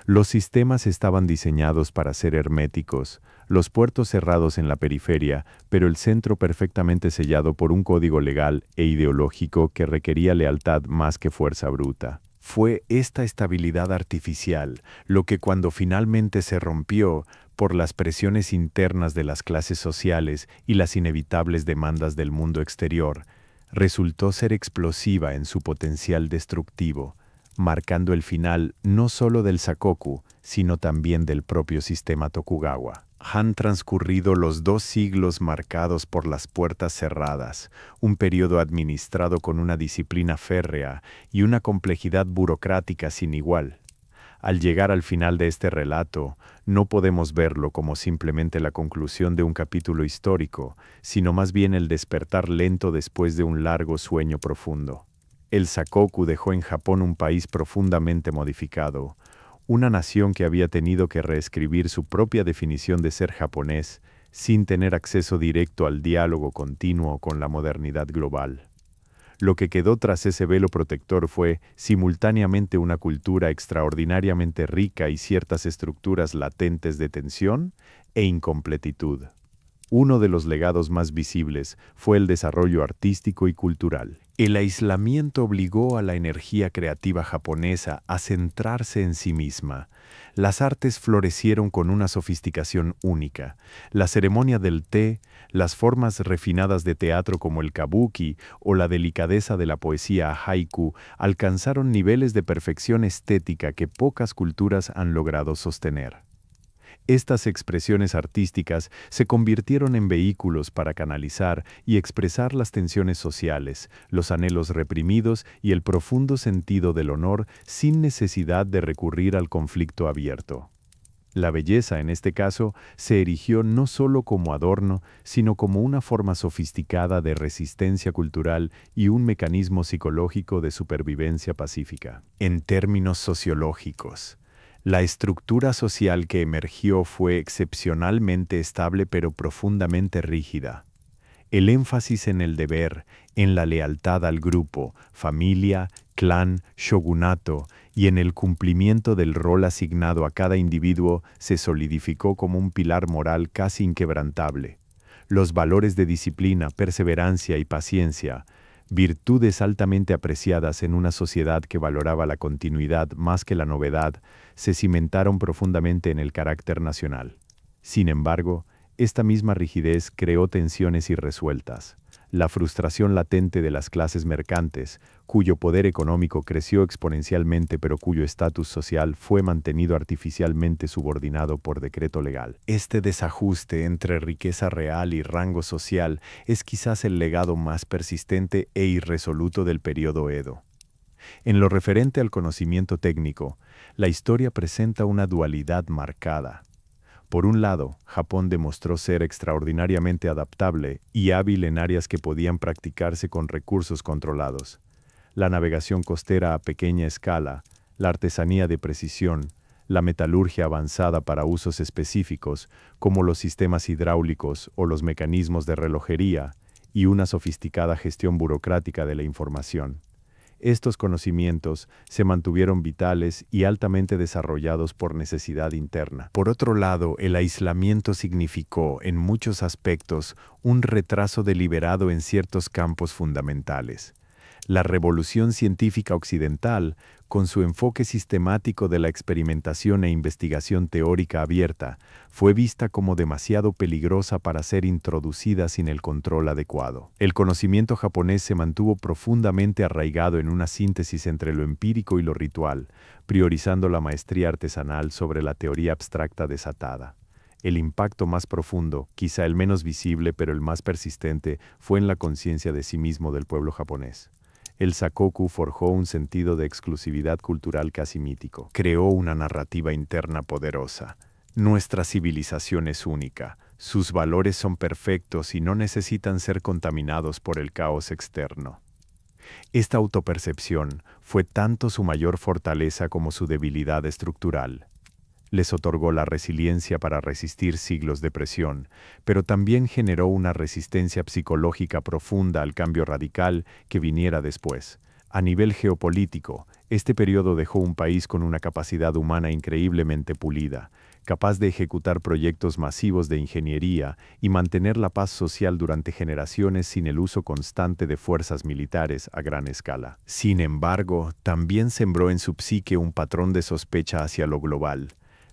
[SPEAKER 1] Los sistemas estaban diseñados para ser herméticos, los puertos cerrados en la periferia, pero el centro perfectamente sellado por un código legal e ideológico que requería lealtad más que fuerza bruta. Fue esta estabilidad artificial lo que, cuando finalmente se rompió por las presiones internas de las clases sociales y las inevitables demandas del mundo exterior, resultó ser explosiva en su potencial destructivo, marcando el final no solo del Sakoku, sino también del propio sistema Tokugawa. Han transcurrido los 2 siglos marcados por las puertas cerradas, un periodo administrado con una disciplina férrea y una complejidad burocrática sin igual. Al llegar al final de este relato, no podemos verlo como simplemente la conclusión de un capítulo histórico, sino más bien el despertar lento después de un largo sueño profundo. El Sakoku dejó en Japón un país profundamente modificado, una nación que había tenido que reescribir su propia definición de ser japonés, sin tener acceso directo al diálogo continuo con la modernidad global. Lo que quedó tras ese velo protector fue, simultáneamente, una cultura extraordinariamente rica y ciertas estructuras latentes de tensión e incompletitud. Uno de los legados más visibles fue el desarrollo artístico y cultural. El aislamiento obligó a la energía creativa japonesa a centrarse en sí misma. Las artes florecieron con una sofisticación única. La ceremonia del té, las formas refinadas de teatro como el kabuki o la delicadeza de la poesía haiku alcanzaron niveles de perfección estética que pocas culturas han logrado sostener. Estas expresiones artísticas se convirtieron en vehículos para canalizar y expresar las tensiones sociales, los anhelos reprimidos y el profundo sentido del honor sin necesidad de recurrir al conflicto abierto. La belleza, en este caso, se erigió no solo como adorno, sino como una forma sofisticada de resistencia cultural y un mecanismo psicológico de supervivencia pacífica. En términos sociológicos, la estructura social que emergió fue excepcionalmente estable pero profundamente rígida. El énfasis en el deber, en la lealtad al grupo, familia, clan, shogunato y en el cumplimiento del rol asignado a cada individuo se solidificó como un pilar moral casi inquebrantable. Los valores de disciplina, perseverancia y paciencia, virtudes altamente apreciadas en una sociedad que valoraba la continuidad más que la novedad, se cimentaron profundamente en el carácter nacional. Sin embargo, esta misma rigidez creó tensiones irresueltas. La frustración latente de las clases mercantes, cuyo poder económico creció exponencialmente pero cuyo estatus social fue mantenido artificialmente subordinado por decreto legal. Este desajuste entre riqueza real y rango social es quizás el legado más persistente e irresoluto del periodo Edo. En lo referente al conocimiento técnico, la historia presenta una dualidad marcada. Por un lado, Japón demostró ser extraordinariamente adaptable y hábil en áreas que podían practicarse con recursos controlados. la navegación costera a pequeña escala, la artesanía de precisión, la metalurgia avanzada para usos específicos, como los sistemas hidráulicos o los mecanismos de relojería, y una sofisticada gestión burocrática de la información. Estos conocimientos se mantuvieron vitales y altamente desarrollados por necesidad interna. Por otro lado, el aislamiento significó, en muchos aspectos, un retraso deliberado en ciertos campos fundamentales. La revolución científica occidental, con su enfoque sistemático de la experimentación e investigación teórica abierta, fue vista como demasiado peligrosa para ser introducida sin el control adecuado. El conocimiento japonés se mantuvo profundamente arraigado en una síntesis entre lo empírico y lo ritual, priorizando la maestría artesanal sobre la teoría abstracta desatada. El impacto más profundo, quizá el menos visible pero el más persistente, fue en la conciencia de sí mismo del pueblo japonés. El Sakoku forjó un sentido de exclusividad cultural casi mítico. Creó una narrativa interna poderosa. Nuestra civilización es única. Sus valores son perfectos y no necesitan ser contaminados por el caos externo. Esta autopercepción fue tanto su mayor fortaleza como su debilidad estructural. Les otorgó la resiliencia para resistir siglos de presión, pero también generó una resistencia psicológica profunda al cambio radical que viniera después. A nivel geopolítico, este periodo dejó un país con una capacidad humana increíblemente pulida, capaz de ejecutar proyectos masivos de ingeniería y mantener la paz social durante generaciones sin el uso constante de fuerzas militares a gran escala. Sin embargo, también sembró en su psique un patrón de sospecha hacia lo global.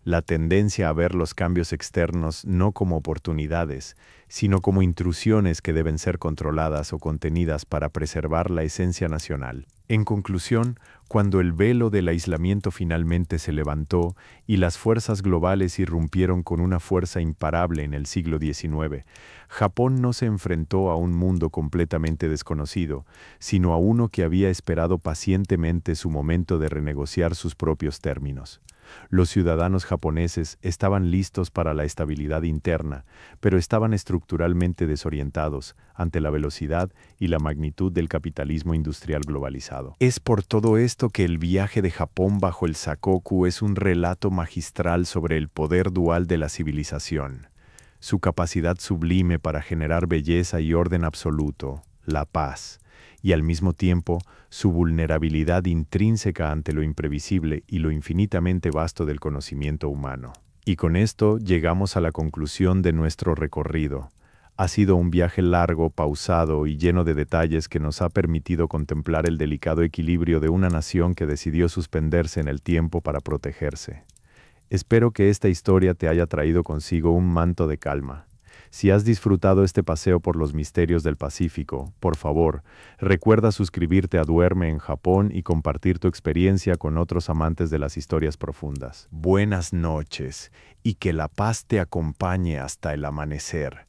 [SPEAKER 1] La tendencia a ver los cambios externos no como oportunidades, sino como intrusiones que deben ser controladas o contenidas para preservar la esencia nacional. En conclusión, cuando el velo del aislamiento finalmente se levantó y las fuerzas globales irrumpieron con una fuerza imparable en el siglo XIX, Japón no se enfrentó a un mundo completamente desconocido, sino a uno que había esperado pacientemente su momento de renegociar sus propios términos. Los ciudadanos japoneses estaban listos para la estabilidad interna, pero estaban estructuralmente desorientados ante la velocidad y la magnitud del capitalismo industrial globalizado. Es por todo esto que el viaje de Japón bajo el Sakoku es un relato magistral sobre el poder dual de la civilización, su capacidad sublime para generar belleza y orden absoluto, la paz, y al mismo tiempo su vulnerabilidad intrínseca ante lo imprevisible y lo infinitamente vasto del conocimiento humano. Y con esto llegamos a la conclusión de nuestro recorrido. Ha sido un viaje largo, pausado y lleno de detalles que nos ha permitido contemplar el delicado equilibrio de una nación que decidió suspenderse en el tiempo para protegerse. Espero que esta historia te haya traído consigo un manto de calma. Si has disfrutado este paseo por los misterios del Pacífico, por favor, recuerda suscribirte a Duerme en Japón y compartir tu experiencia con otros amantes de las historias profundas. Buenas noches y que la paz te acompañe hasta el amanecer.